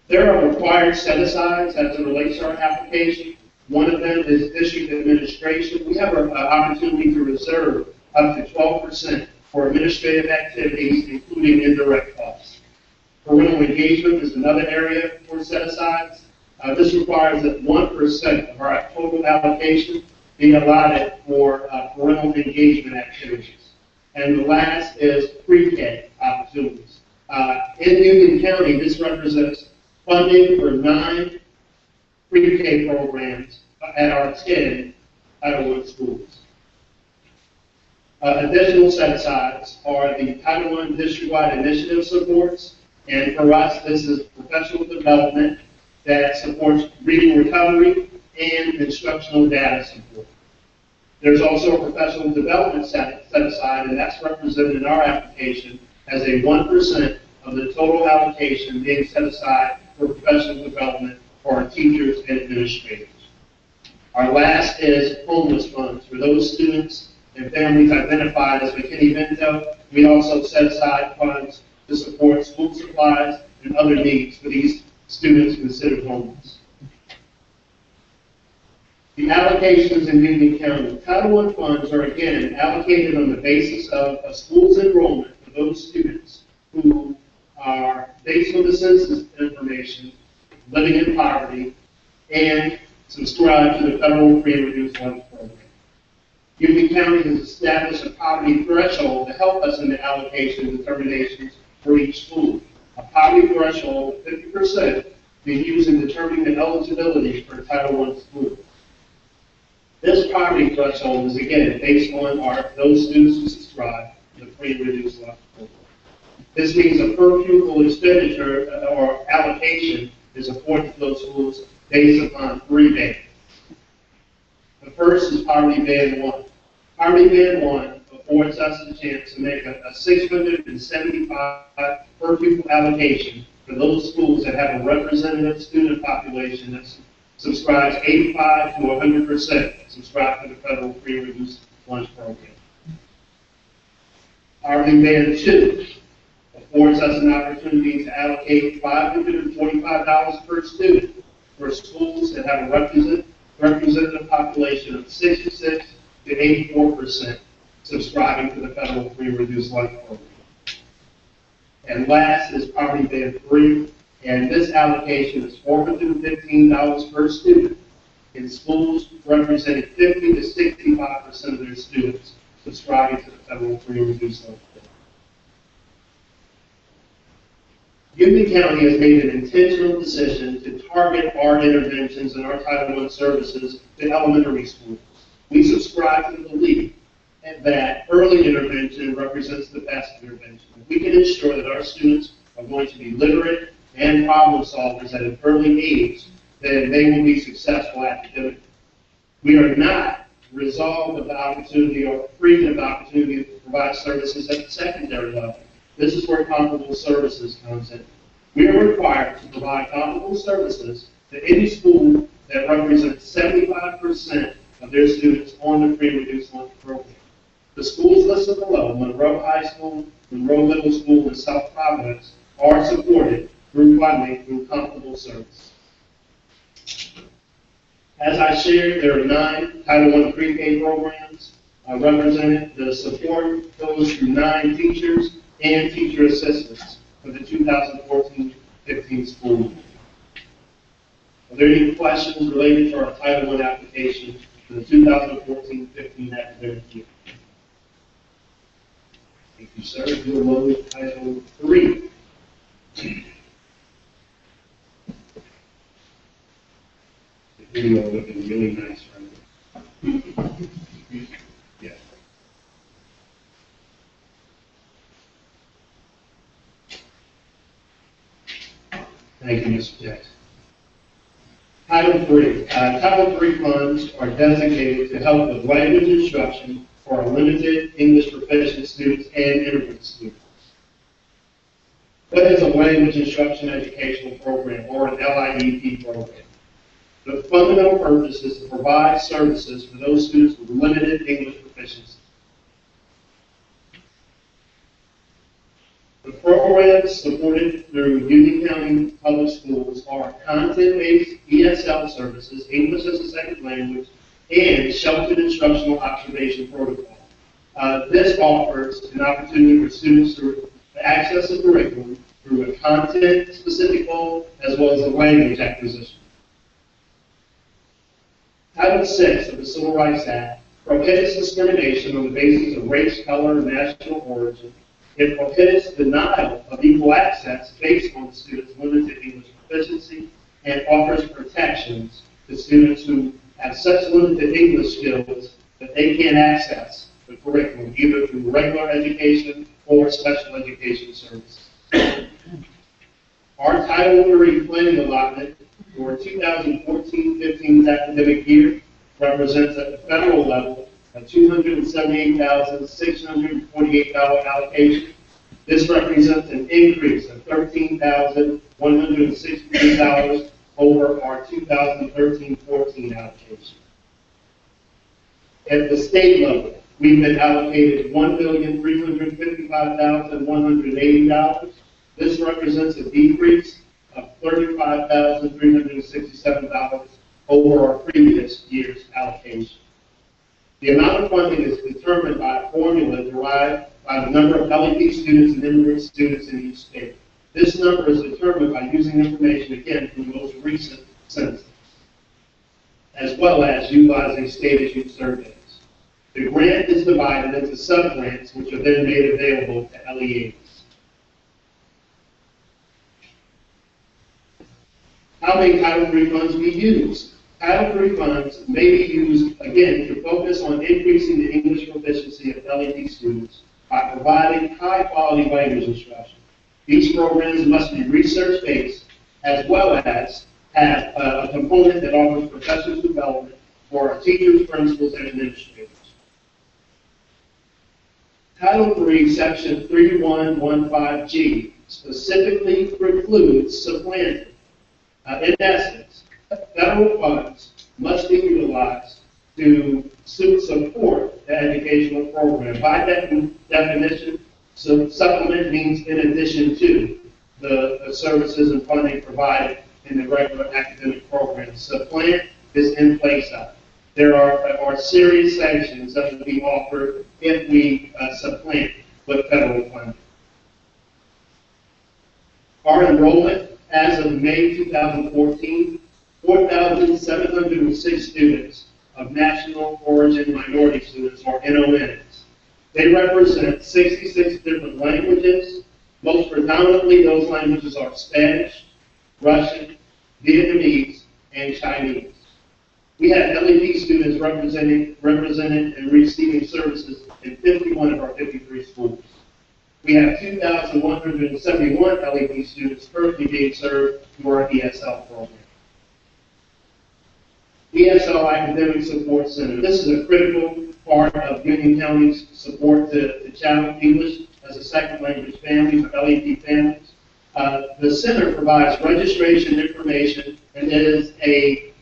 There are required set-asides as it relates to our application. One of them is district administration. We have an opportunity to reserve up to 12% for administrative activities, including indirect costs. Parental engagement is another area for set-asides. This requires that 1% of our total allocation be allotted for parental engagement activities. And the last is pre-K opportunities. In Union County, this represents funding for 9 pre-K programs at our 10 Title I schools. Additional set-asides are the Title I district-wide initiative supports, and for us, this is professional development that supports reading recovery and instructional data support. There's also a professional development set-aside, and that's represented in our application as a 1% of the total allocation being set aside for professional development for our teachers and administrators. Our last is homeless funds. For those students and families identified as McKinney-Vento, we also set aside funds to support school supplies and other needs for these students considered homeless. The allocations in Union County. Title I funds are again allocated on the basis of a school's enrollment for those students who are, based on the census information, living in poverty and subscribe to the federal free and reduced lunch program. Union County has established a poverty threshold to help us in the allocation determinations for each school. A poverty threshold of 50% being used in determining the eligibility for Title I school. This poverty threshold is again based on those students who subscribe to the free and reduced lunch program. This means a per pupil expenditure or allocation is afforded to those schools based upon 3 bands. The first is Poverty Band 1. Poverty Band 1 affords us the chance to make a $675 per pupil allocation for those schools that have a representative student population that subscribes 85 to 100% subscribe to the federal free and reduced lunch program. Poverty Band 2 affords us an opportunity to allocate $545 per student for schools that have a representative population of 66 to 84% subscribing to the federal free and reduced lunch program. And last is Poverty Band 3, and this allocation is $415 per student in schools representing 50 to 65% of their students subscribing to the federal free and reduced lunch program. Union County has made an intentional decision to target our interventions and our Title I services to elementary schools. We subscribe to the belief that early intervention represents the best intervention. If we can ensure that our students are going to be literate and problem solvers at an early age, then they will be successful academically. We are not resolved of the opportunity or free of the opportunity to provide services at the secondary level. This is where comparable services comes in. We are required to provide comparable services to any school that represents 75% of their students on the free and reduced lunch program. The schools listed below, Monroe High School, Monroe Middle School, and South Providence, are supported through funding through comparable service. As I shared, there are 9 Title I pre-K programs represented. The support goes through 9 teachers and teacher assistants for the 2014-15 school year. Are there any questions related to our Title I application for the 2014-15 academic year? Thank you, sir. You'll move Title III. The video would have been really nice right now. Yeah. Thank you, Mr. Jackson. Title III. Title III funds are designated to help with language instruction for our limited English proficient students and immigrant students. What is a language instruction educational program, or an LIEP program? The fundamental purpose is to provide services for those students with limited English proficiency. The programs supported through Union County Public Schools are content-based ESL services, English as a second language, and sheltered instructional observation protocol. This offers an opportunity for students to access the curriculum through a content-specific goal as well as a language acquisition. Title VI of the Civil Rights Act prohibits discrimination on the basis of race, color, and national origin. It prohibits denial of equal access based on the student's limited English proficiency and offers protections to students who have such limited English skills that they can't access the curriculum either through regular education or special education services. Our Title III planning allotment for 2014-15 academic year represents at the federal level a $278,648 allocation. This represents an increase of $13,163 over our 2013-14 allocation. At the state level, we've been allocated $1,355,180. This represents a decrease of $35,367 over our previous year's allocation. The amount of funding is determined by a formula derived by the number of LEP students and immigrant students in each state. This number is determined by using information, again, from the most recent census, as well as utilizing state-issued surveys. The grant is divided into sub-grants, which are then made available to LEAs. How may Title III funds be used? Title III funds may be used, again, to focus on increasing the English proficiency of LEP students by providing high-quality language instruction. These programs must be research-based, as well as have a component that offers professional development for our teachers, principals, and administrators. Title III, Section 3115G, specifically precludes supplanting. In essence, federal funds must be utilized to support the educational program. By definition, supplement means in addition to the services and funding provided in the regular academic program. Supplant is in place of. There are serious sanctions that will be offered if we supplant with federal funding. Our enrollment as of May 2014, 4,706 students of national origin minority students, or NONs. They represent 66 different languages, Most predominantly, those languages are Spanish, Russian, Vietnamese, and Chinese. We have LEP students represented and receiving services in 51 of our 53 schools. We have 2,171 LEP students currently being served through our ESL program. ESL Academic Support Center. This is a critical part of Union County's support to child English as a second language families or LEP families. The center provides registration information and is a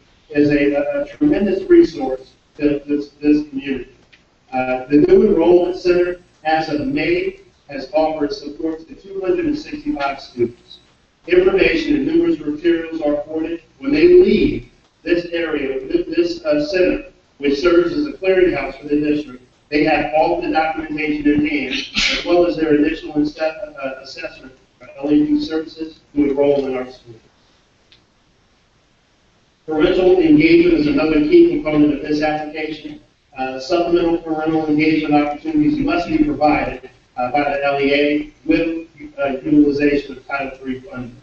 tremendous resource to this community. The new enrollment center, as of May, has offered support to 265 students. Information and numerous materials are afforded when they leave this area, this center, which serves as a clearinghouse for the district. They have all the documentation in hand, as well as their initial assessment of LEP services to enroll in our schools. Parental engagement is another key component of this application. Supplemental parental engagement opportunities must be provided by the LEA with utilization of Title III funding.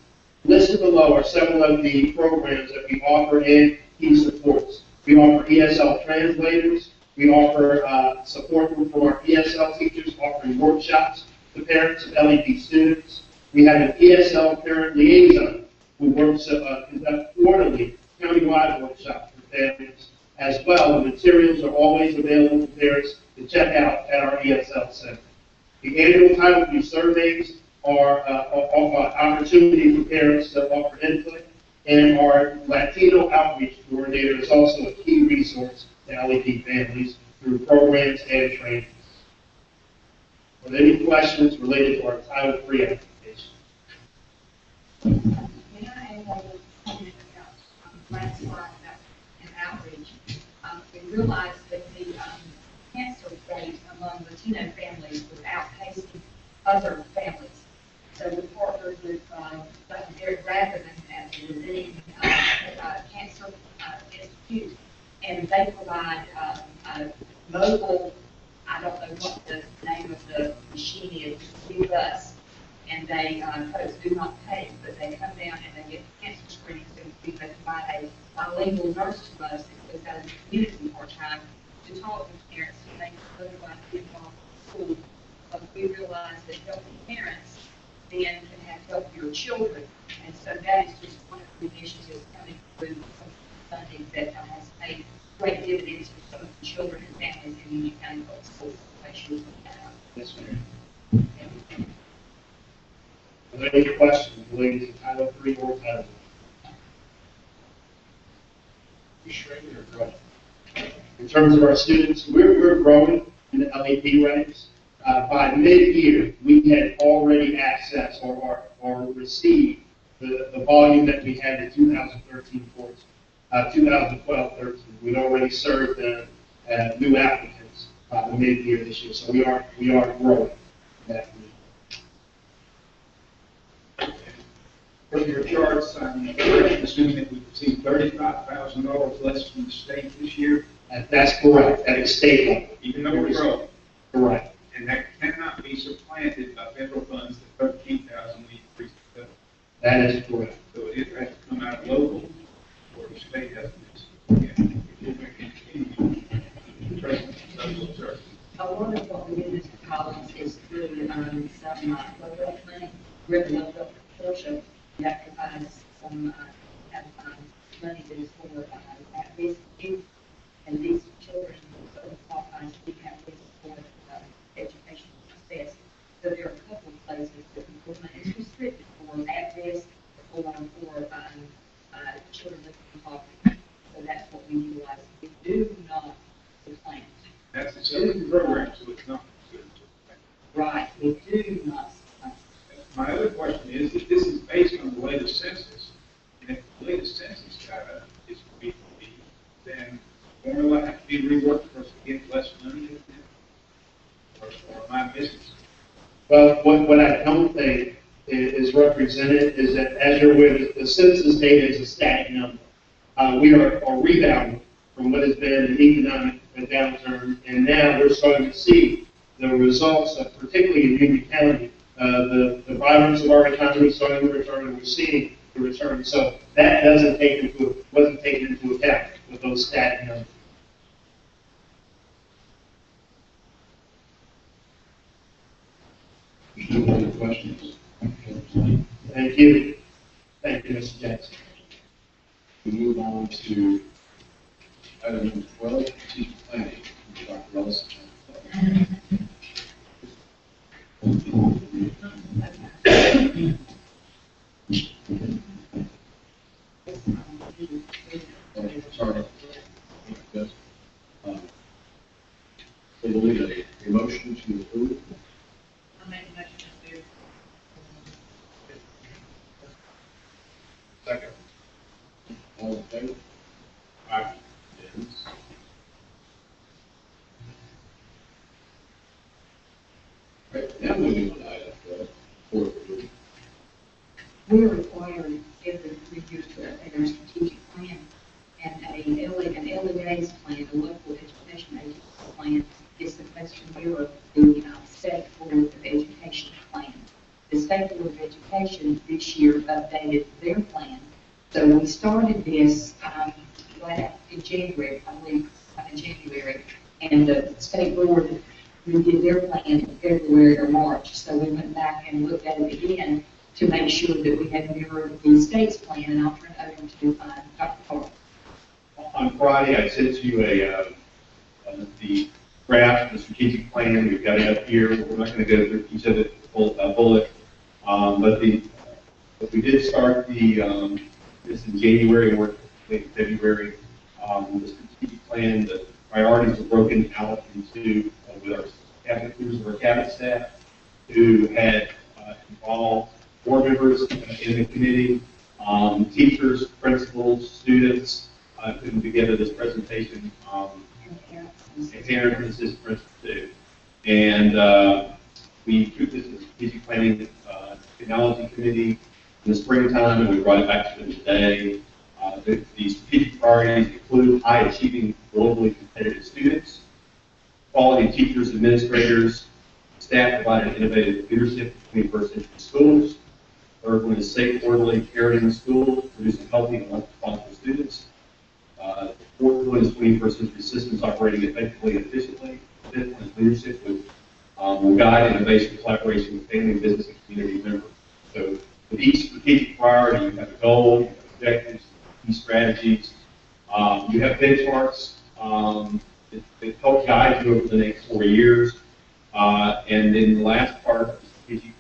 Listed below are several of the programs that we offer and key supports. We offer ESL translators. We offer support from our ESL teachers offering workshops to parents of LEP students. We have an ESL parent liaison who works to conduct quarterly countywide workshops for families. As well, the materials are always available for parents to check out at our ESL center. The annual Title III surveys are an opportunity for parents to offer input, and our Latino outreach coordinator is also a key resource to LEP families through programs and trainings. Are there any questions related to our Title III application? May I add one comment about last slide about an outreach? We realized that the cancer rate among Latino families was outpacing other families. So we partnered with Eric Rathman at the Disease Cancer Institute, and they provide a mobile, I don't know what the name of the machine is, to us, and they, folks do not pay, but they come down and they get cancer screenings, and they provide a bilingual nurse to us that goes out in the community part-time to talk with parents and things otherwise get involved in school. But we realized that healthy parents then can have healthier children, and so that is just one of the initiatives coming through funding that has made great dividends for some of the children and families in Union County Public Schools. Make sure we put that out. Yes, ma'am. Are there any questions related to Title III or Title I? You shrinking or growing? In terms of our students, we're growing in the LEP ranks. By mid-year, we had already accessed or received the volume that we had in 2013-14, 2012-13. We'd already served new applicants by the mid-year this year, so we are growing that week. From your charts, I'm assuming that we received $35,000 less from the state this year. That's correct, at a state level. Even though we're growing. Correct. And that cannot be supplanted by federal funds, the $13,000 we increased the federal. That is correct. So it has to come out of local, or the state has to. If you're going to continue to train social services. A lot of what we do in this college is through some local money, really local social, that provides some money that is for at-risk youth, and these children qualify to have this for educational success. So there are a couple of places that the money is restricted for at-risk or for children living in poverty. So that's what we utilize. We do not supplant. That's a citizen program, so it's not considered. Right, we do not supplant. My other question is, if this is based on the latest census, and if the latest census data is B2B, then formula have to be reworked for us to get less money, or am I missing something? Well, what I don't think is represented is that, as you're aware, the census data is a static number. We are rebounding from what has been an economic downturn, and now we're starting to see the results of, particularly in Union County, the the violence of our economy starting to return, and we're seeing the return. So that wasn't taken into account with those static numbers. No other questions? Thank you. Thank you, Mr. Jackson. We move on to item number 12, strategic planning. Dr. Ellis. Sorry. Yes. So we'll need a motion to approve. I'll make a motion to approve. Second. All in favor? Aye. Unanimous. Right, now moving on to item 12, for approval. We're requiring every 3 years to update our strategic plan and an LEA's plan, a local education agency plan, is supposed to mirror the state board of education plan. The state board of education this year updated their plan. So we started this in January, I believe, in January, and the state board redid their plan in February or March. So we went back and looked at it again to make sure that we had mirrored the state's plan, and I'll turn it over to Dr. Carl. On Friday, I sent you the draft, the strategic plan. We've got it up here. We're not going to go through each of it bullet by bullet, but we did start this in January and worked in February. The strategic plan, the priorities were broken out into with our cabinet members of our cabinet staff who had involved board members in the committee, teachers, principals, students, putting together this presentation, and parents and assistant principals too. And we took this to the strategic planning technology committee in the springtime, and we brought it back to them today. The strategic priorities include high achieving, globally competitive students, quality teachers, administrators, staff providing innovative leadership in 21st century schools. Third one is safe, orderly, caring in the school, producing healthy and responsible students. The fourth one is 21st century systems operating effectively and efficiently. The fifth one is leadership with will guide innovation, collaboration with family, business, and community members. So with each strategic priority, you have a goal, you have objectives, key strategies, you have benchmarks that help guide you over the next 4 years. And then the last part of the strategic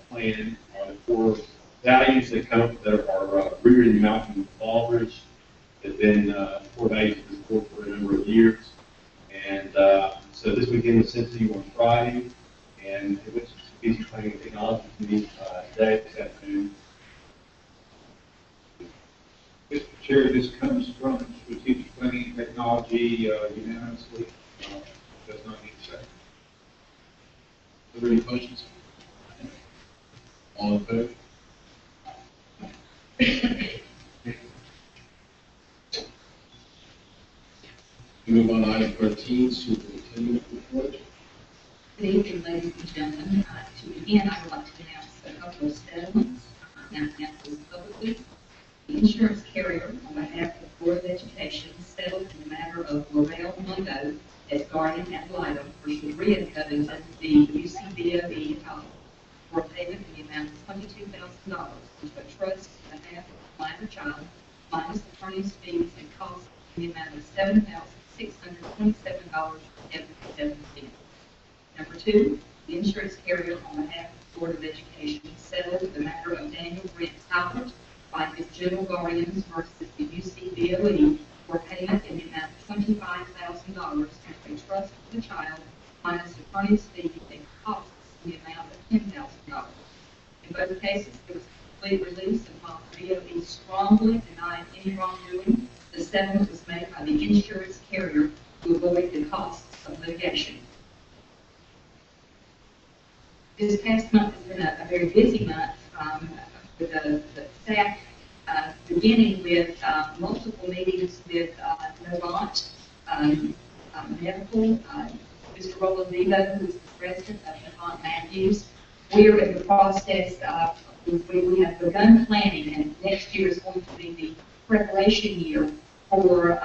plan are the core values that are rooted in Malcolm Baldrige. They've been core values of this board for a number of years. And so this weekend was sent to you on Friday, and it went to strategic planning and technology committee today, this afternoon. Mr. Chair, this comes from strategic planning and technology unanimously. Does not need a second. Are there any questions? All in favor? We move on to item 13, superintendent report. Good evening, ladies and gentlemen. To begin, I would like to announce a couple of settlements. Now, announce this publicly. The insurance carrier, on behalf of the Board of Education, settled in the matter of Lavelle Mundo as guardian ad litem for Sharia Covington, the UCPS for payment in the amount of $22,000 into a trust on behalf of the minor child, minus attorney's fees and costs in the amount of $7,627.77. Number two, the insurance carrier, on behalf of the Board of Education, settled the matter of Daniel Brent Halpert by his general guardians versus the UCBOE for payment in the amount of $25,000 into a trust for the child, minus attorney's fees and costs in the amount of $10,000. In both cases, there was a complete release, and while the BOE strongly denied any wrongdoing, the settlement was made by the insurance carrier to avoid the costs of litigation. This past month has been a very busy month with the staff, beginning with multiple meetings with Novant Medical, Mr. Roland Vivo, who is the president of Novant Matthews. We are in the process process. We have begun planning, and next year is going to be the preparation year for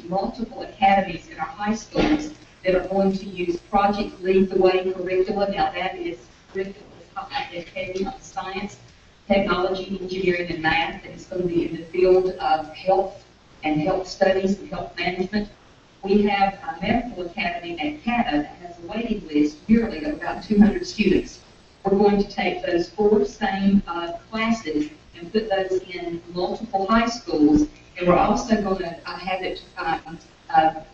multiple academies in our high schools that are going to use Project Lead the Way curriculum. Now that is curriculum that's heavy on science, technology, engineering, and math, and it's going to be in the field of health and health studies and health management. We have a medical academy at CATA that has a waiting list yearly of about 200 students. We're going to take those 4 same classes and put those in multiple high schools, and we're also going to have it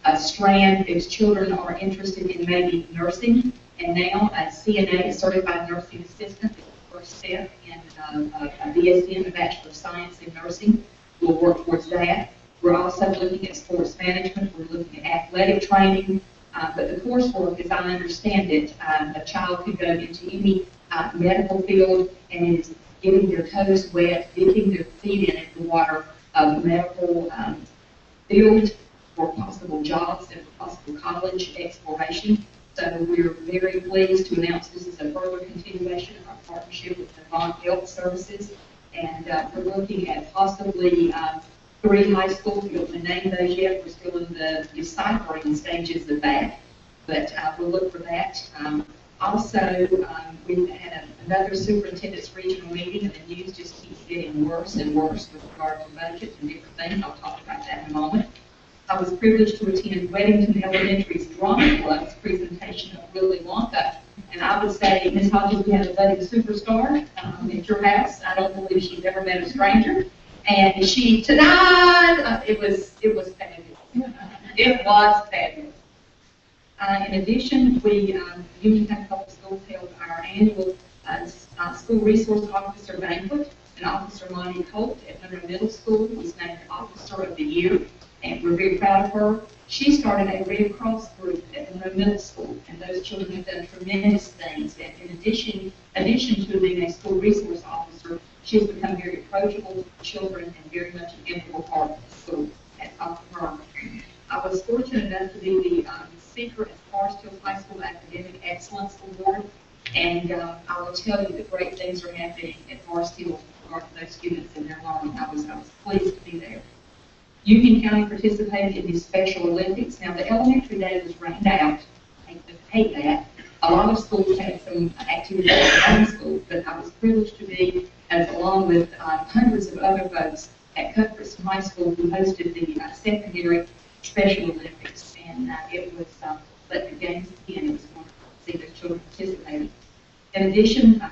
a strand if children are interested in maybe nursing, and now a CNA, a Certified Nursing Assistant, is the first step in a BSN, a Bachelor of Science in Nursing. We'll work towards that. We're also looking at sports management. We're looking at athletic training. But the coursework, as I understand it, a child could go into any medical field and is getting their toes wet, dipping their feet in the water of medical field for possible jobs and for possible college exploration. So we're very pleased to announce this is a further continuation of our partnership with Avant Health Services. And we're looking at possibly 3 high schools. We don't want to name those yet. We're still in the deciphering stages of that. But we'll look for that. Also, we had another superintendent's regional meeting, and the news just keeps getting worse and worse with regard to budget and different things. I'll talk about that in a moment. I was privileged to attend Weddington Elementary's drama club's presentation of Willy Wonka. And I would say, Ms. Hodges, we have a budding superstar at your house. I don't believe she's ever met a stranger. And she, ta-da! It was fabulous. It was fabulous. In addition, Union County Public Schools held our annual School Resource Officer Banquet, and Officer Monty Holt at Monroe Middle School was named Officer of the Year, and we're very proud of her. She started a Red Cross group at Monroe Middle School, and those children have done tremendous things. And in addition to being a school resource officer, she has become very approachable to children and very much an integral part of the school. That's off of her. I was fortunate enough to be the speaker at Forest Hill High School Academic Excellence Award, and I will tell you that great things are happening at Forest Hill with regard to those students and their learning. I was pleased to be there. Union County participated in the Special Olympics. Now, the elementary day was rained out. I hate that. A lot of schools had some activities at home school, but I was privileged to be, along with hundreds of other folks, at Cuthbertson High School, who hosted the secondary Special Olympics. And it was, let the games begin. It was wonderful to see those children participating. In addition,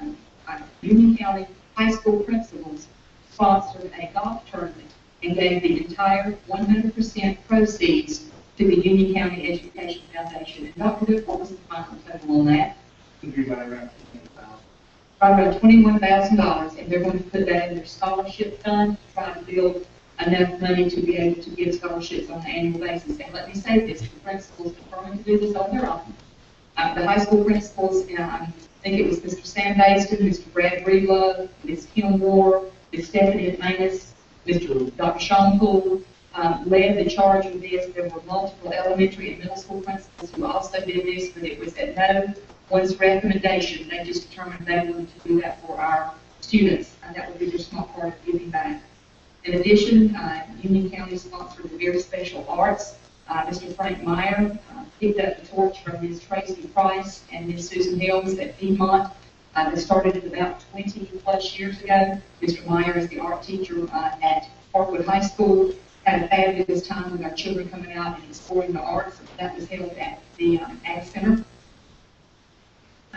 Union County high school principals sponsored a golf tournament and gave the entire 100% proceeds to the Union County Education Foundation. And Dr. Duke, what was the final total on that? Right around $21,000, and they're going to put that in their scholarship fund to try to build enough money to be able to give scholarships on an annual basis. And let me say this, the principals determined to do this on their own. The high school principals, I think it was Mr. Sam Baston, Mr. Brad Breedlove, Ms. Kim Moore, Ms. Stephanie McManus, Dr. Sean Poole, led the charge of this. There were multiple elementary and middle school principals who also did this, but it was at no one's recommendation. They just determined they wanted to do that for our students, and that would be their small part of giving back. In addition, Union County sponsored the very special arts. Mr. Frank Meyer picked up the torch from Ms. Tracy Price and Ms. Susan Helms at Piedmont. That started about 20 plus years ago. Mr. Meyer is the art teacher at Parkwood High School. Had a fabulous time with our children coming out and exploring the arts. That was held at the Ag Center.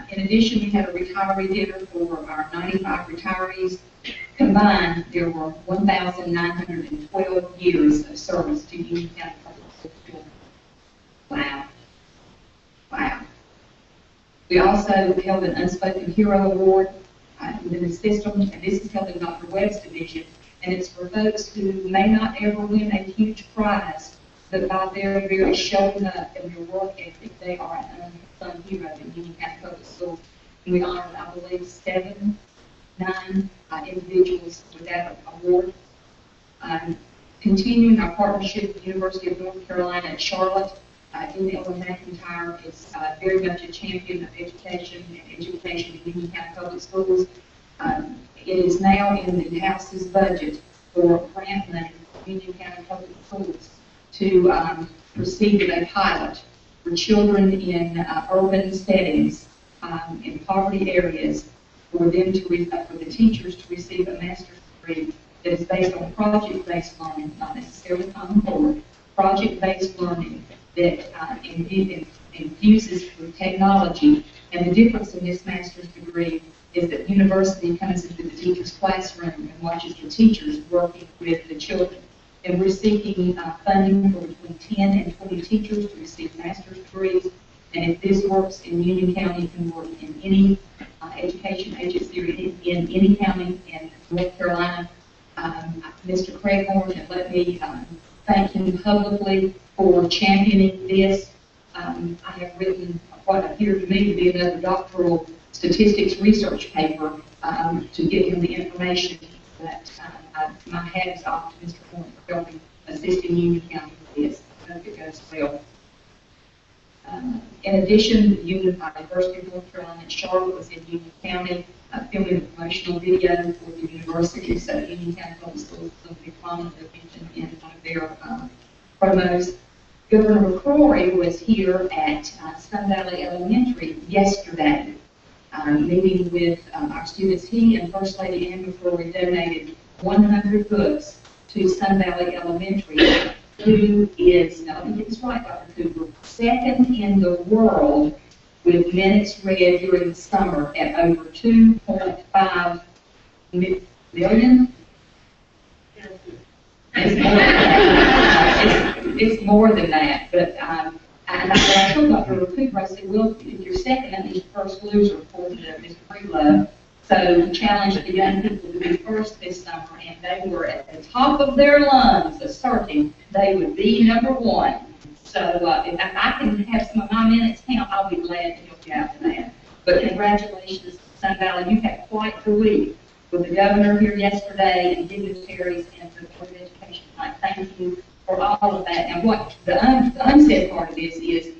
In addition, we had a retiree dinner for our 95 retirees. Combined, there were 1,912 years of service to Union County Public Schools. Wow. Wow. We also held an Unspoken Hero Award within the system, and this is held in Dr. Webb's division, and it's for folks who may not ever win a huge prize, but by their very showing up and their work ethic, they are an unsung hero in Union County Public Schools. And we honored, I believe, 9 individuals with that award. Continuing our partnership with the University of North Carolina at Charlotte, in Illinois McIntyre is very much a champion of education and education in Union County Public Schools. It is now in the House's budget for grant money for Union County Public Schools to proceed with a pilot for children in urban settings, in poverty areas, for them to, for the teachers to receive a master's degree that is based on project-based learning, not necessarily Common Core, project-based learning that infuses with technology. And the difference in this master's degree is that university comes into the teacher's classroom and watches the teachers working with the children. And we're seeking funding for between 10 and 20 teachers to receive master's degrees. And if this works in Union County, it can work in any education agency or in any county in North Carolina. Mr. Craig Horn, and let me thank him publicly for championing this. I have written what appeared to me to be another doctoral statistics research paper to give him the information that my hat is off to Mr. Horn for helping assisting Union County with this. I hope it goes well. In addition, the University of North Carolina in Charlotte was in Union County filming a promotional video for the university, so Union County Public Schools will be prominently mentioned in one of their promos. Governor McCrory was here at Sun Valley Elementary yesterday, meeting with our students. He and First Lady Ann McCrory donated 100 books to Sun Valley Elementary, who is, now let me get this right, Dr. Cooper, second in the world with minutes read during the summer at over 2.5 million. It's more than that, but I told Dr. Cooper, I said, well, if you're second, that means you're first loser, according to Mr. Breedlove. So we challenged the young people to be first this summer, and they were at the top of their lungs asserting they would be number one. So if I can have some of my minutes count, I'll be glad to help you out with that. But congratulations, Sun Valley. You had quite the week with the governor here yesterday and dignitaries and the Board of Education tonight. Thank you for all of that. And what the unsaid part of this is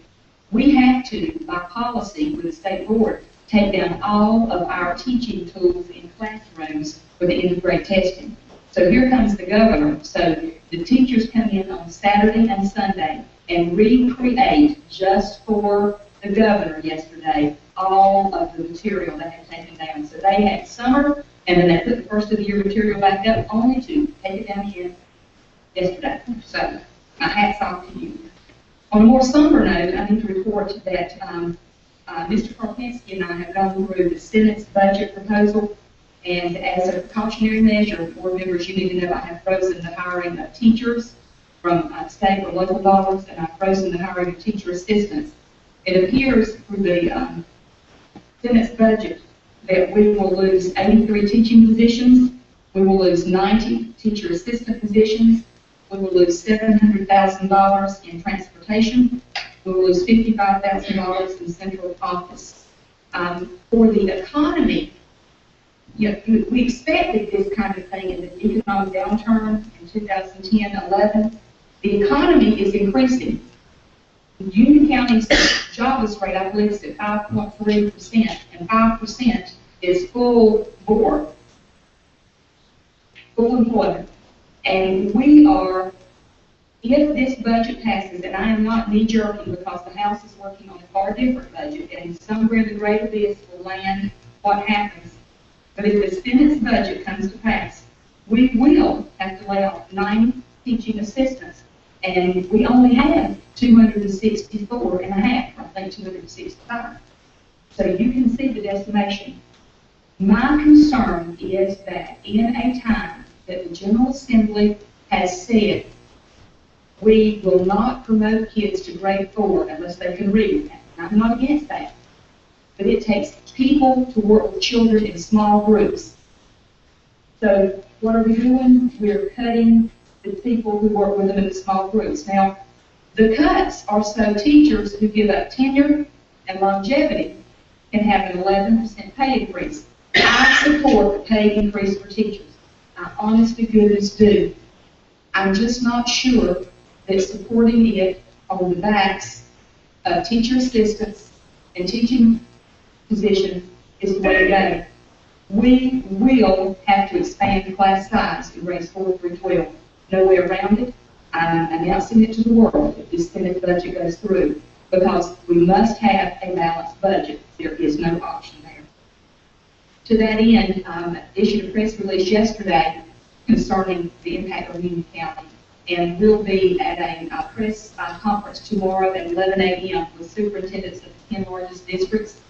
we have to, by policy with the state board, take down all of our teaching tools in classrooms for the end of grade testing. So here comes the governor. So the teachers come in on Saturday and Sunday and recreate, just for the governor yesterday, all of the material they had taken down. So they had summer, and then they put the first of the year material back up, only to take it down again yesterday. So my hat's off to you. On a more somber note, I need to report that Mr. Karpinski and I have gone through the Senate's budget proposal, and as a precautionary measure, board members, you need to know I have frozen the hiring of teachers from state or local dollars, and I've frozen the hiring of teacher assistants. It appears through the Senate's budget that we will lose 83 teaching positions, we will lose 90 teacher assistant positions, we will lose $700,000 in transportation, we will lose $55,000 in central office. For the economy, we expected this kind of thing in the economic downturn in 2010-11. The economy is increasing. Union County's jobless rate, I believe, is at 5.3%, and 5% is full board, full employment. And we are, if this budget passes, and I am not knee-jerking because the House is working on a far different budget, and somewhere in the great abyss will land what happens. But if the Senate's budget comes to pass, we will have to lay off 90 teaching assistants, and we only have 264 and a half, I think 265. So you can see the decimation. My concern is that in a time that the General Assembly has said we will not promote kids to grade 4 unless they can read. I'm not against that. But it takes people to work with children in small groups. So what are we doing? We're cutting the people who work with them in the small groups. Now, the cuts are so teachers who give up tenure and longevity can have an 11% pay increase. I support the pay increase for teachers. I honest to goodness do. I'm just not sure that supporting it on the backs of teacher assistants and teaching positions is the way to go. We will have to expand the class size in grades 4 through 12. No way around it. I'm announcing it to the world if this Senate budget goes through, because we must have a balanced budget. There is no option there. To that end, issued a press release yesterday concerning the impact on Union County, and we'll be at a press conference tomorrow at 11 a.m. with superintendents of the 10 largest districts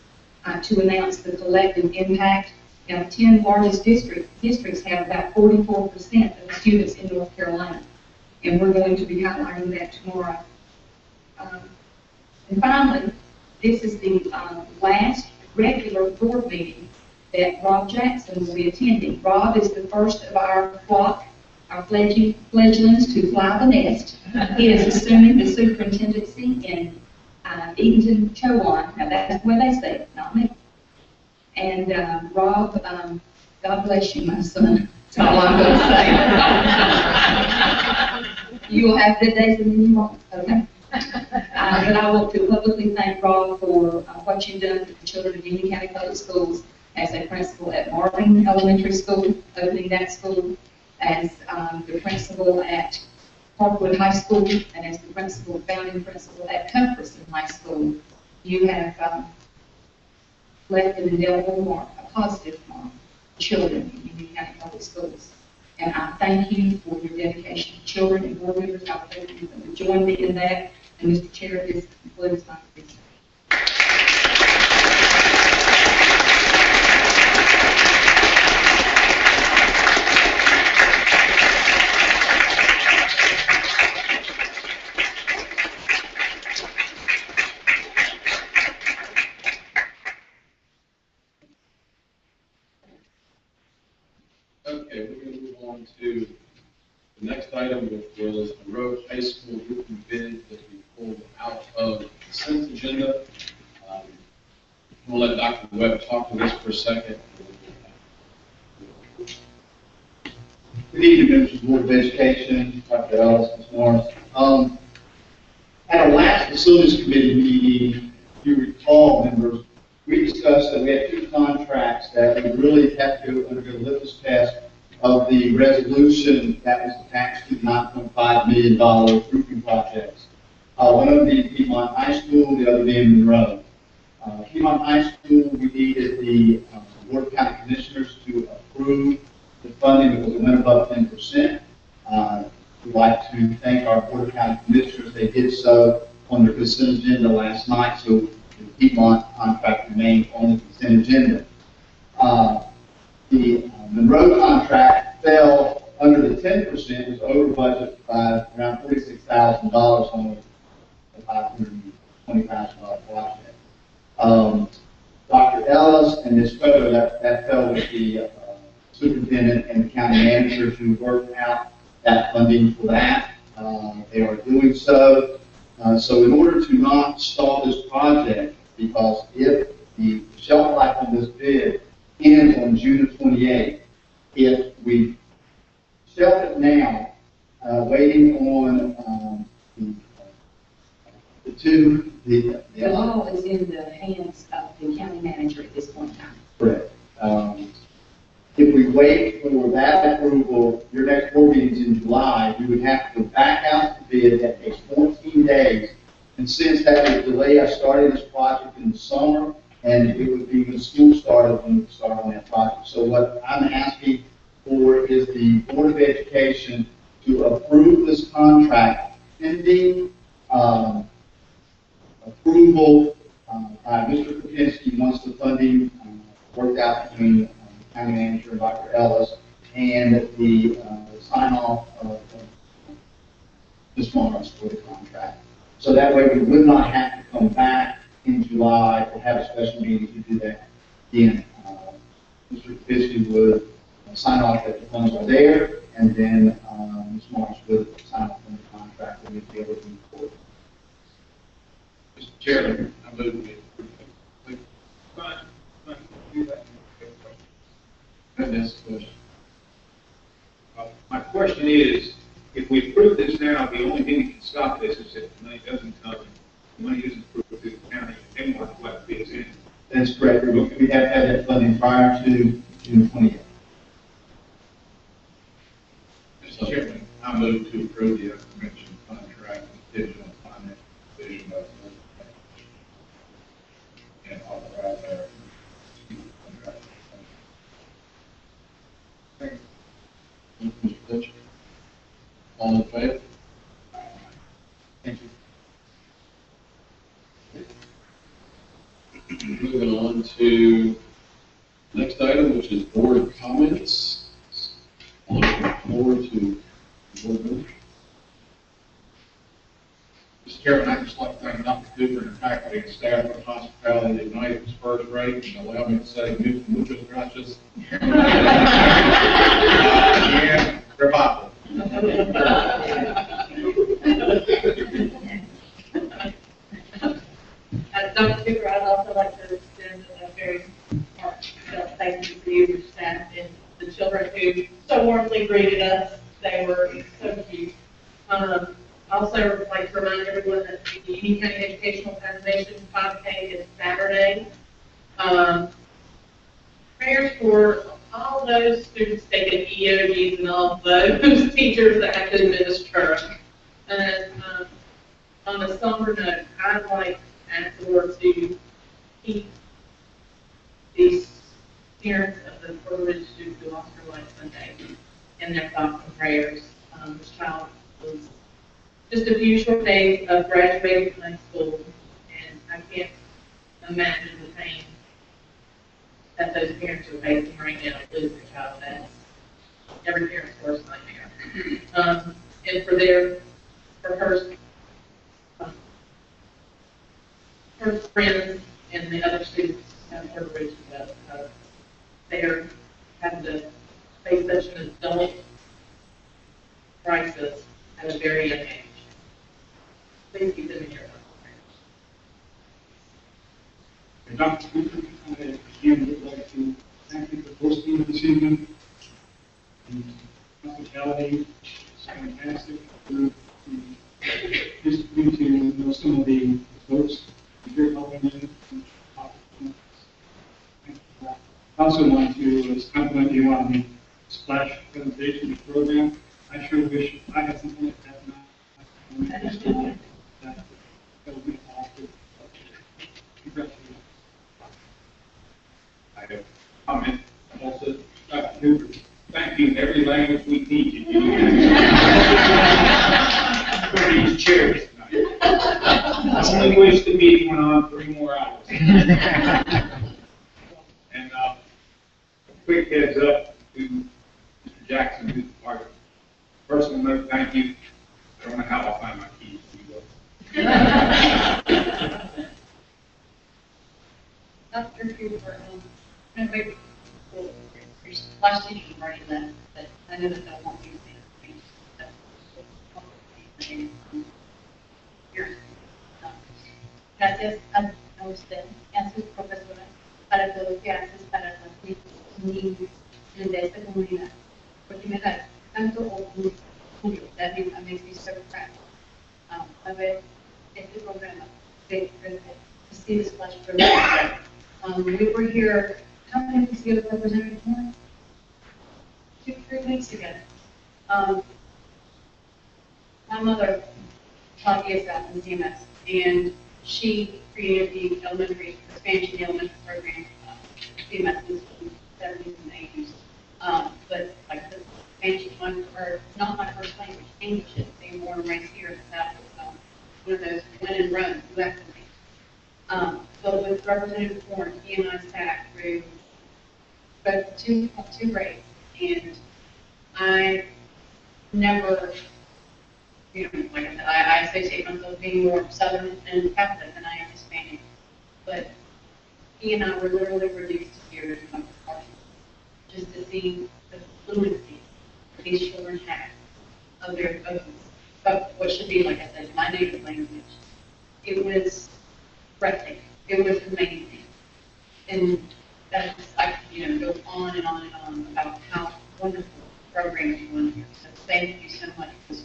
to announce the collective impact. Now, 10 largest districts have about 44% of the students in North Carolina, and we're going to be highlighting that tomorrow. And finally, this is the last regular board meeting that Rob Jackson will be attending. Rob is the first of our flock, our fledglings to fly the nest. He is assuming the superintendency in Eatonton, Chowan. Now, that's the way they say it, not me. And Rob, God bless you, my son. That's all I'm going to say. You will have good days and then you won't. Okay. But I want to publicly thank Rob for what you've done for the children of Union County Public Schools as a principal at Marvin Elementary School, opening that school, as the principal at Parkwood High School, and as the founding principal at Cuthbertson High School. You have left an indelible mark, a positive mark, for children in Union County Public Schools. And I thank you for your dedication to children and board members. I thank you for joining me in that. And Mr. Chair, this concludes my presentation. Okay, we're going to move on to the next item, which was the Road High School roofing bid that we pulled out of the consent agenda. We'll let Dr. Webb talk to this for a second. Good evening, members of the Board of Education, Dr. Ellis, Ms. Morris. At our last Facilities Committee meeting, if you recall, members, we discussed that we had two contracts that we really had to undergo the litmus test of the resolution that was attached to the $9.5 million roofing projects. One of them being Piedmont High School, the other being Monroe. Piedmont High School, we needed the Board of County Commissioners to approve the funding that was went above 10%. We'd like to thank our Board of County Commissioners. They did so on their consent agenda last night, so the Piedmont contract remained on the consent agenda. The Monroe contract fell under the 10%, was over budget by around $46,000 on a $520,000 project. Dr. Ellis and Ms. Coder, that fell with the superintendent and the county manager to work out that funding for that. They are doing so. So in order to not stall this project, because if the shelf life on this bid ends on June 28th, if we shelf it now, waiting on the law is in the hands of the county manager at this point in time. Correct. If we wait for that approval, your next board meeting is in July, we would have to go back out to bid. That takes 14 days. And since that would delay, I started this project in the summer, and it would be when school started when we start on that project. So what I'm asking for is the Board of Education to approve this contract pending approval by Mr. Kopinski once the funding worked out between the county manager and Dr. Ellis, and the sign-off of Ms. Morris for the contract. So that way we would not have to come back in July or have a special meeting to do that. Again, Mr. Kopinski would sign off that the funds are there, and then Ms. Morris would sign off on the contract and we'd be able to move forward. Mr. Chairman, I move we approve. Fine, do that. Next question. My question is, if we approve this now, the only thing that can stop this is if the money doesn't come, the money isn't approved through the county, they won't collect bids in. That's correct. We have to have that funding prior to June 20th. Mr. Chairman, I move to approve the aforementioned contract with Digital Finance Division of and authorize our contract. Mr. Fletcher? All in favor? Thank you. Moving on to next item, which is board comments. On the floor to board members. Mr. Chairman, I'd just like to thank Dr. Cooper and faculty and staff for the hospitality that night was first rate and allow me to say muchas gracias. Yeah, revival. Dr. Cooper, I'd also like to extend a very heartfelt thank you for you, your staff, and the children who so warmly greeted us. They were so cute. Also, like to remind everyone that the Union County Educational Foundation 5K is Saturday. Prayers for all those students taking EOGs and all those teachers that have to administer. And on a somber note, I'd like to ask the Lord to keep these parents of the poor rich student who lost her life Sunday in their thoughts and prayers. This child was just a few short days of graduating from high school, and I can't imagine the pain that those parents are facing right now to lose their child. That's every parent's worst nightmare. And for her friends and the other students have her reached out because they're having to face such an adult crisis at a very young age. Please keep them in your thoughts. Dr. Cooper, I again would like to thank you for hosting this evening. The hospitality is fantastic. Just for me to know some of the folks you're helping in. I also want to compliment you on the splash presentation program. I sure wish I had something like that now. That would be awesome. Congratulations. I have a comment also, Dr. Cooper, thank you in every language we teach you. For these chairs tonight. I only wish the meeting went on 3 more hours. And quick heads up to Mr. Jackson, who's part of it. Personal note, thank you. I don't know how I'll find my keys. Dr. Cooper, maybe last week you've already left, but I know that they'll want you to say Gracias a usted y a sus profesoras para todo lo que haces para los niños de esta comunidad, porque me da tanto orgullo. That makes me so proud. A ver este programa, to see this flash program. We were here, how many weeks ago, Representative Moore? 2-3 weeks ago. My mother taught ESL in CMS, and she created the elementary, expansion elementary program, CMS in the 70s and 80s. But like the expansion one, or not my first language, English, they were born and raised here in the South. One of those win and run, left me. But with Representative Warren, he and I sat through both two grades, and I never, like I said, I associate myself being more Southern and Catholic than I am Hispanic. But he and I were literally reduced to tears in my heart, just to see the fluency that these children have of what should be, like I said, my native language. It was breathtaking. It was amazing. And that's, I go on and on and on about how wonderful programs you run here. So thank you so much for this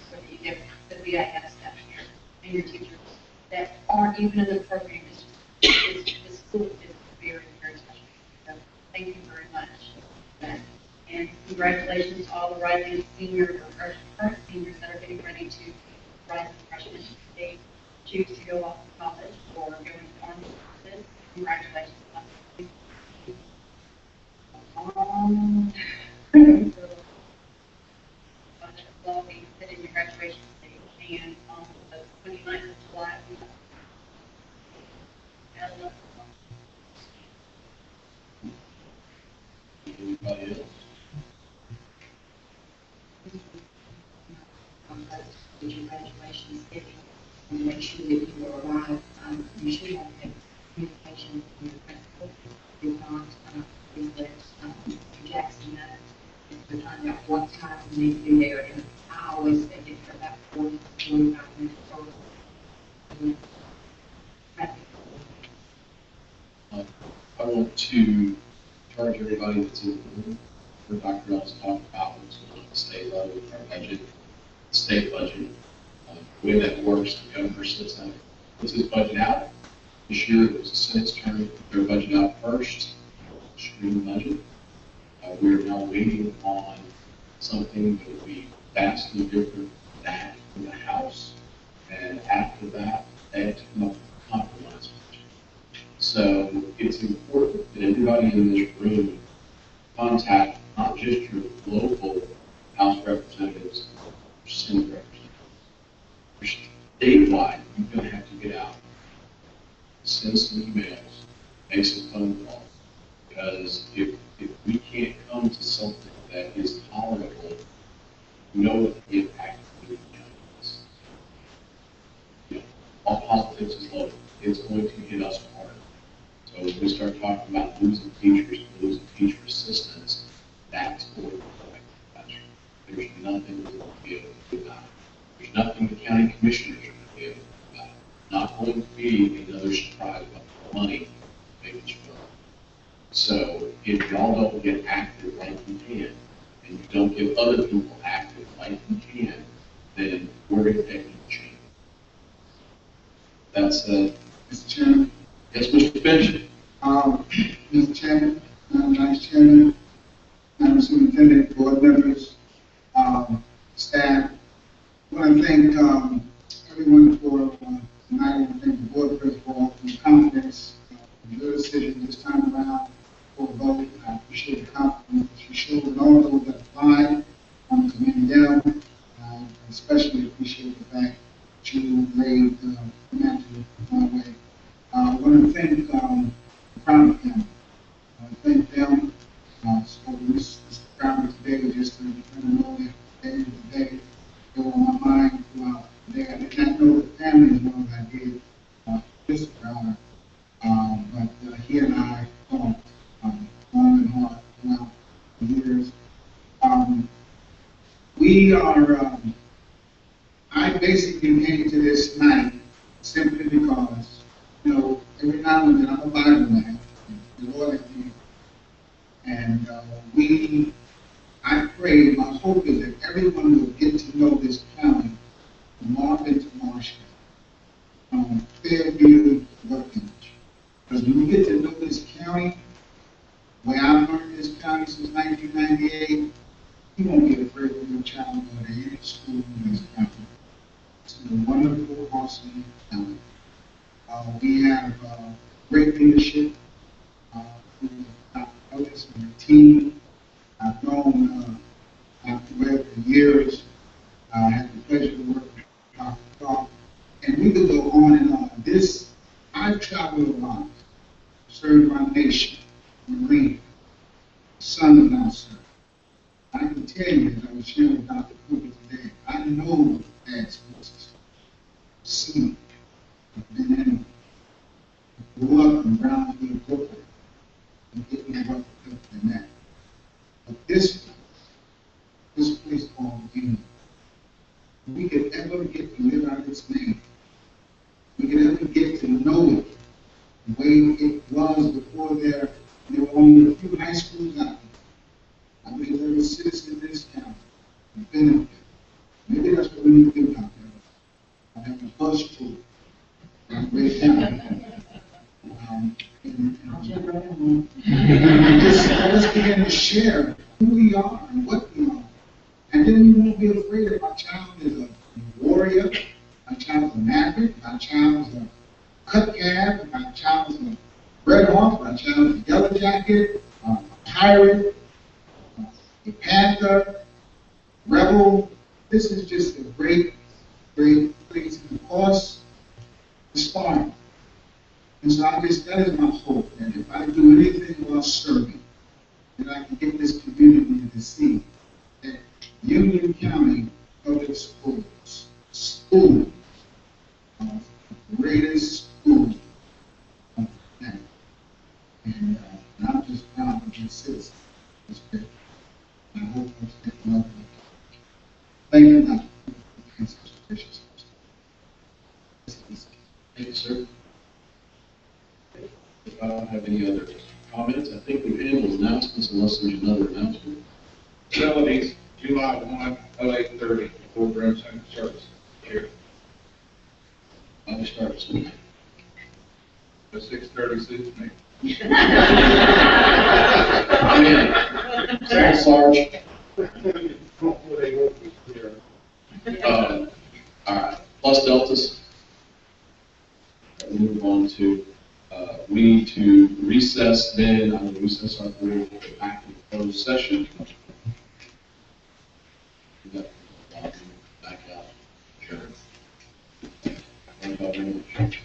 BIS staff here and your teachers that aren't even in the program. The school is very, very special. So thank you very much. And congratulations to all the rising seniors or current seniors that are getting ready to rise as freshmen. They choose to go off to college or go into army services. Congratulations. Will be sit in your graduation stage, and on the 29th of July, we have Anybody else? With your graduation schedule and make sure that you arrive, you should have communication with your principal. If not, please let Mr. Jackson know to find out what time you need to be there. And I always say it for about 40 to 45 minutes early. I want to charge everybody that's in the room, for Dr. Ellis talked about what's going on at the state level, our budget, state budget, the way that works, the governor sits out, puts his budget out. This year, it was the Senate's turn to put their budget out first, stream budget. We are now waiting on something that will be vastly different than that in the House. And after that, they have to come up with a compromise budget. So it's important that everybody in this room contact not just your local House representatives or Senate representatives. Statewide, you're going to have to get out, send some emails, make some phone calls. Because if we can't come to something that is tolerable, we know what the impact of the county is. You know, all politics is local. It's going to hit us hard. So when we start talking about losing teachers, losing teacher assistants, that's going to affect the budget. There's nothing we're going to be able to do about it. There's nothing the county commissioners are going to be able to do about it. Not going to be another surprise about the money making sure. So if y'all don't get active like you can, and you don't get other people active like you can, then we're going to take a change. That's Mr. Chairman. Yes, Mr. Finch. Mr. Chairman, Vice Chairman, Madam Superintendent, board members, staff. I want to thank everyone for tonight. I want to thank the board for the confidence in your decision this time around for a vote. I appreciate the confidence you showed in all those that applied to many down. I especially appreciate the fact that you laid the mantle my way. I want to thank the Crown family. I want to thank them. So this Crown today just to let them know that they today they were on my mind throughout the day. I did not know the family as well as I did this Crown. But he and I talked long and hard throughout the years. We are, I basically came to this night simply because, you know, every now and then I'm a Bible man, the Lord has me. And I pray, my hope is that everyone will get to know this county from Marvin to Marshall, from Fairview to Workington. Because when you get to know this county, the way I've learned this county since 1998, you won't be afraid of your child going to any school in this county. It's a wonderful, awesome county. We have great leadership from Dr. Ellis and her team. I've known Dr. Webb for years. I had the pleasure to work with Dr. Clark. And we could go on and on. I've traveled a lot, served my nation, Marine, son-in-law, sir. I can tell you, as I was sharing with Dr. Cooper today, I know bad sports. Seen it, been in it. Grew up in Brownsville, Brooklyn, and getting that up than that. But this place called Union, we could ever get to live out its name. We could ever get to know it the way it was before there were only a few high schools out there. I believe every citizen in this county has benefit. Maybe that's what we need to do out there. share who we are and what we are. And then we won't be afraid if my child is a warrior, my child is a maverick, my child is a cut calf, my child is a red hawk, my child is a yellow jacket, a pirate, a panther, rebel. This is just a great, great place. And of course, inspiring. And so that is my hope, that if I do anything while serving, that I can get this community to see that Union County Public Schools, school, the greatest school of the planet. And not just proud of the citizens. It's great. I hope I stay well. Thank you, Dr. Thank you, sir. If I don't have any other comments, I think we've handled announcements unless there's another announcement. Facilities, July 1, 08:30, Fort Graham Center Service here. I'll just start this one. The 6:30 suits me. Second, Sarge. All right, plus deltas. We move on to, we need to recess then, I'm going to recess our board, we'll go back to the closed session. We got, back out. Sure. Thank you very much.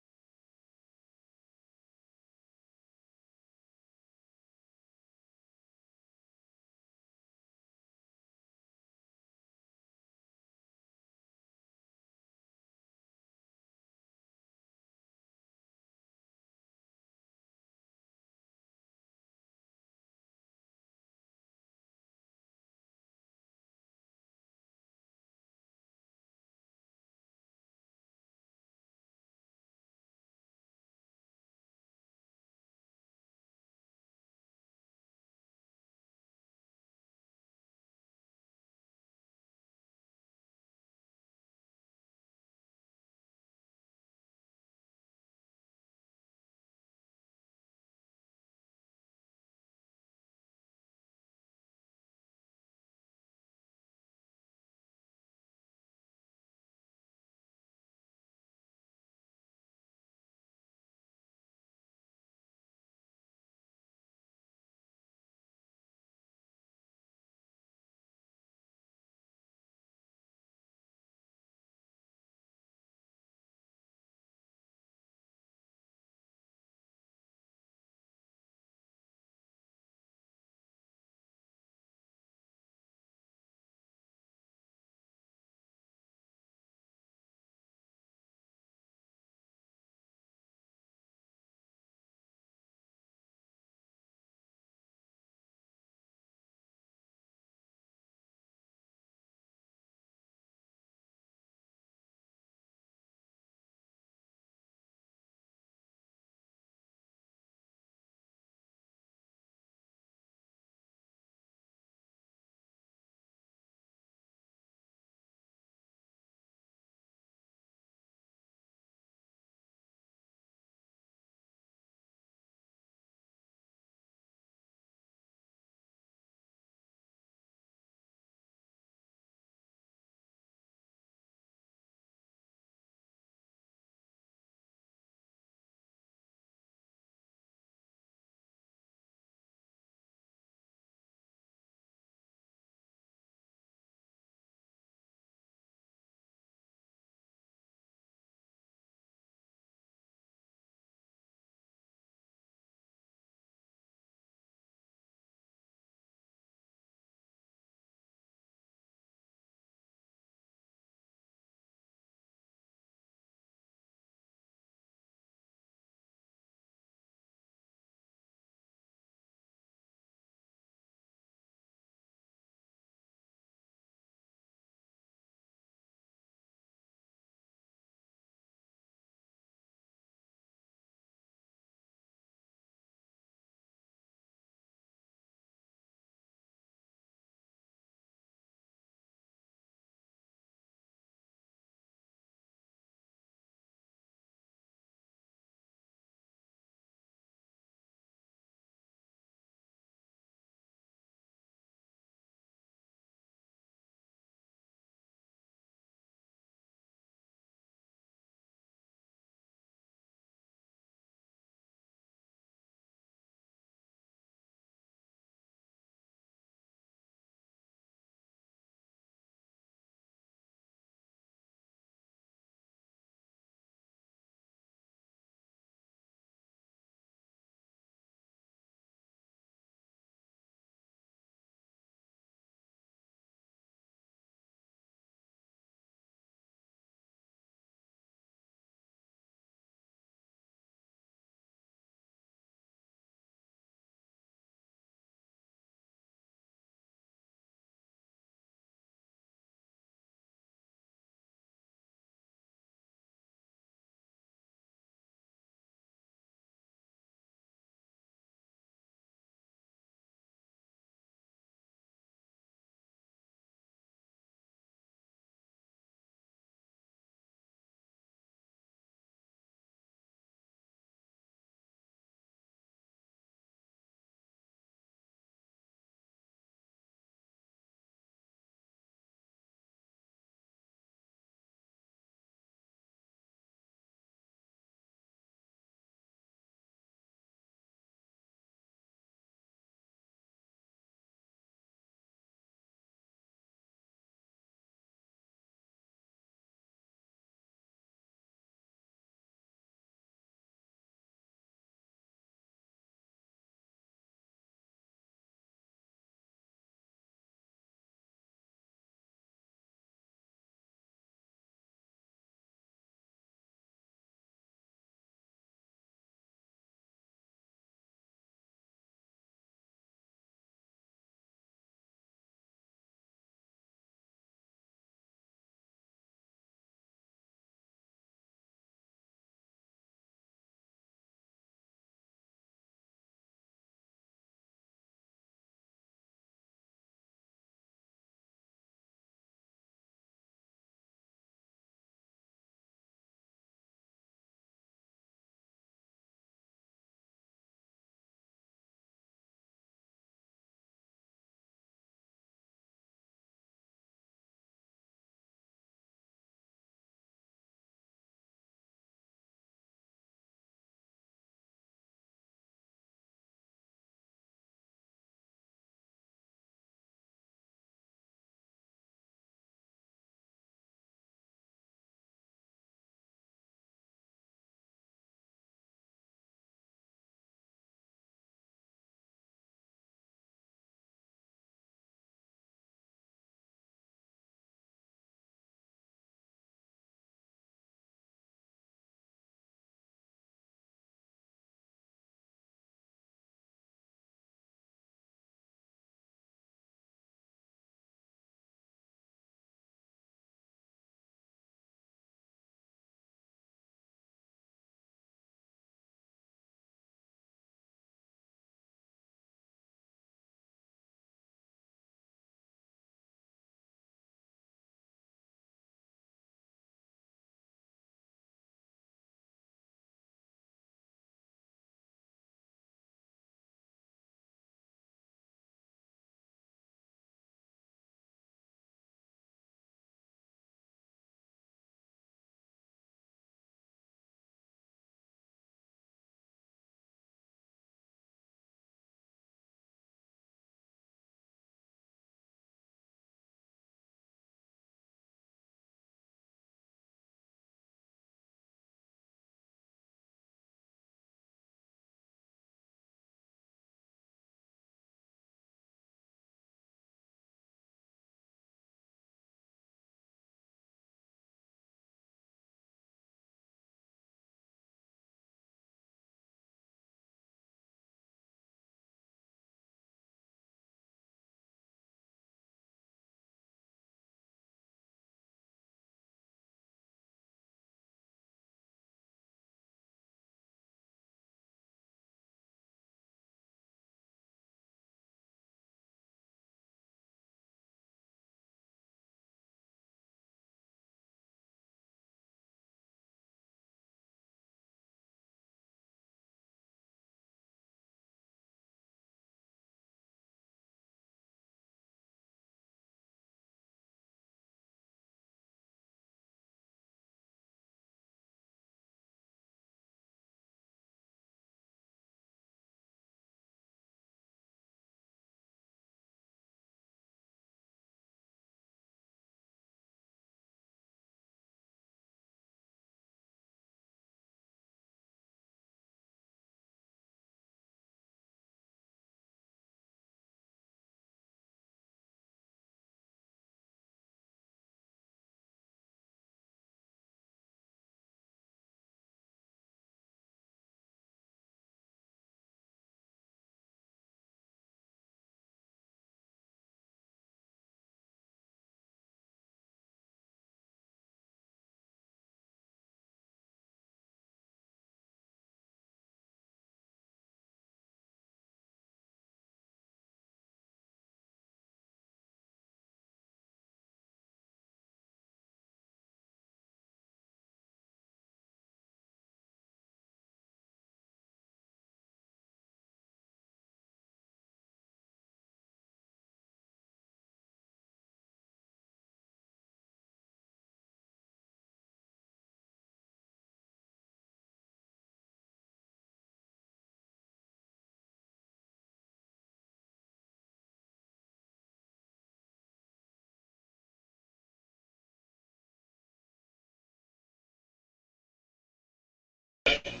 session.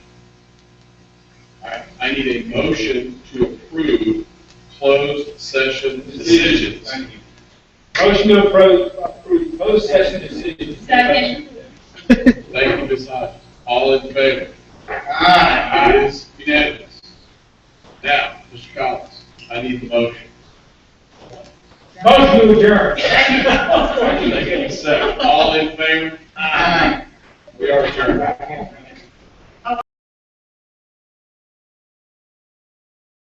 All right, I need a motion to approve closed session decisions. Thank you. Motion to approve closed session decisions. Second. Thank you, Ms. Hodges. All in favor? Aye. It is unanimous. Now, Mr. Collins, I need the motion. Motion to adjourn. Second. All in favor? Aye. We are adjourned.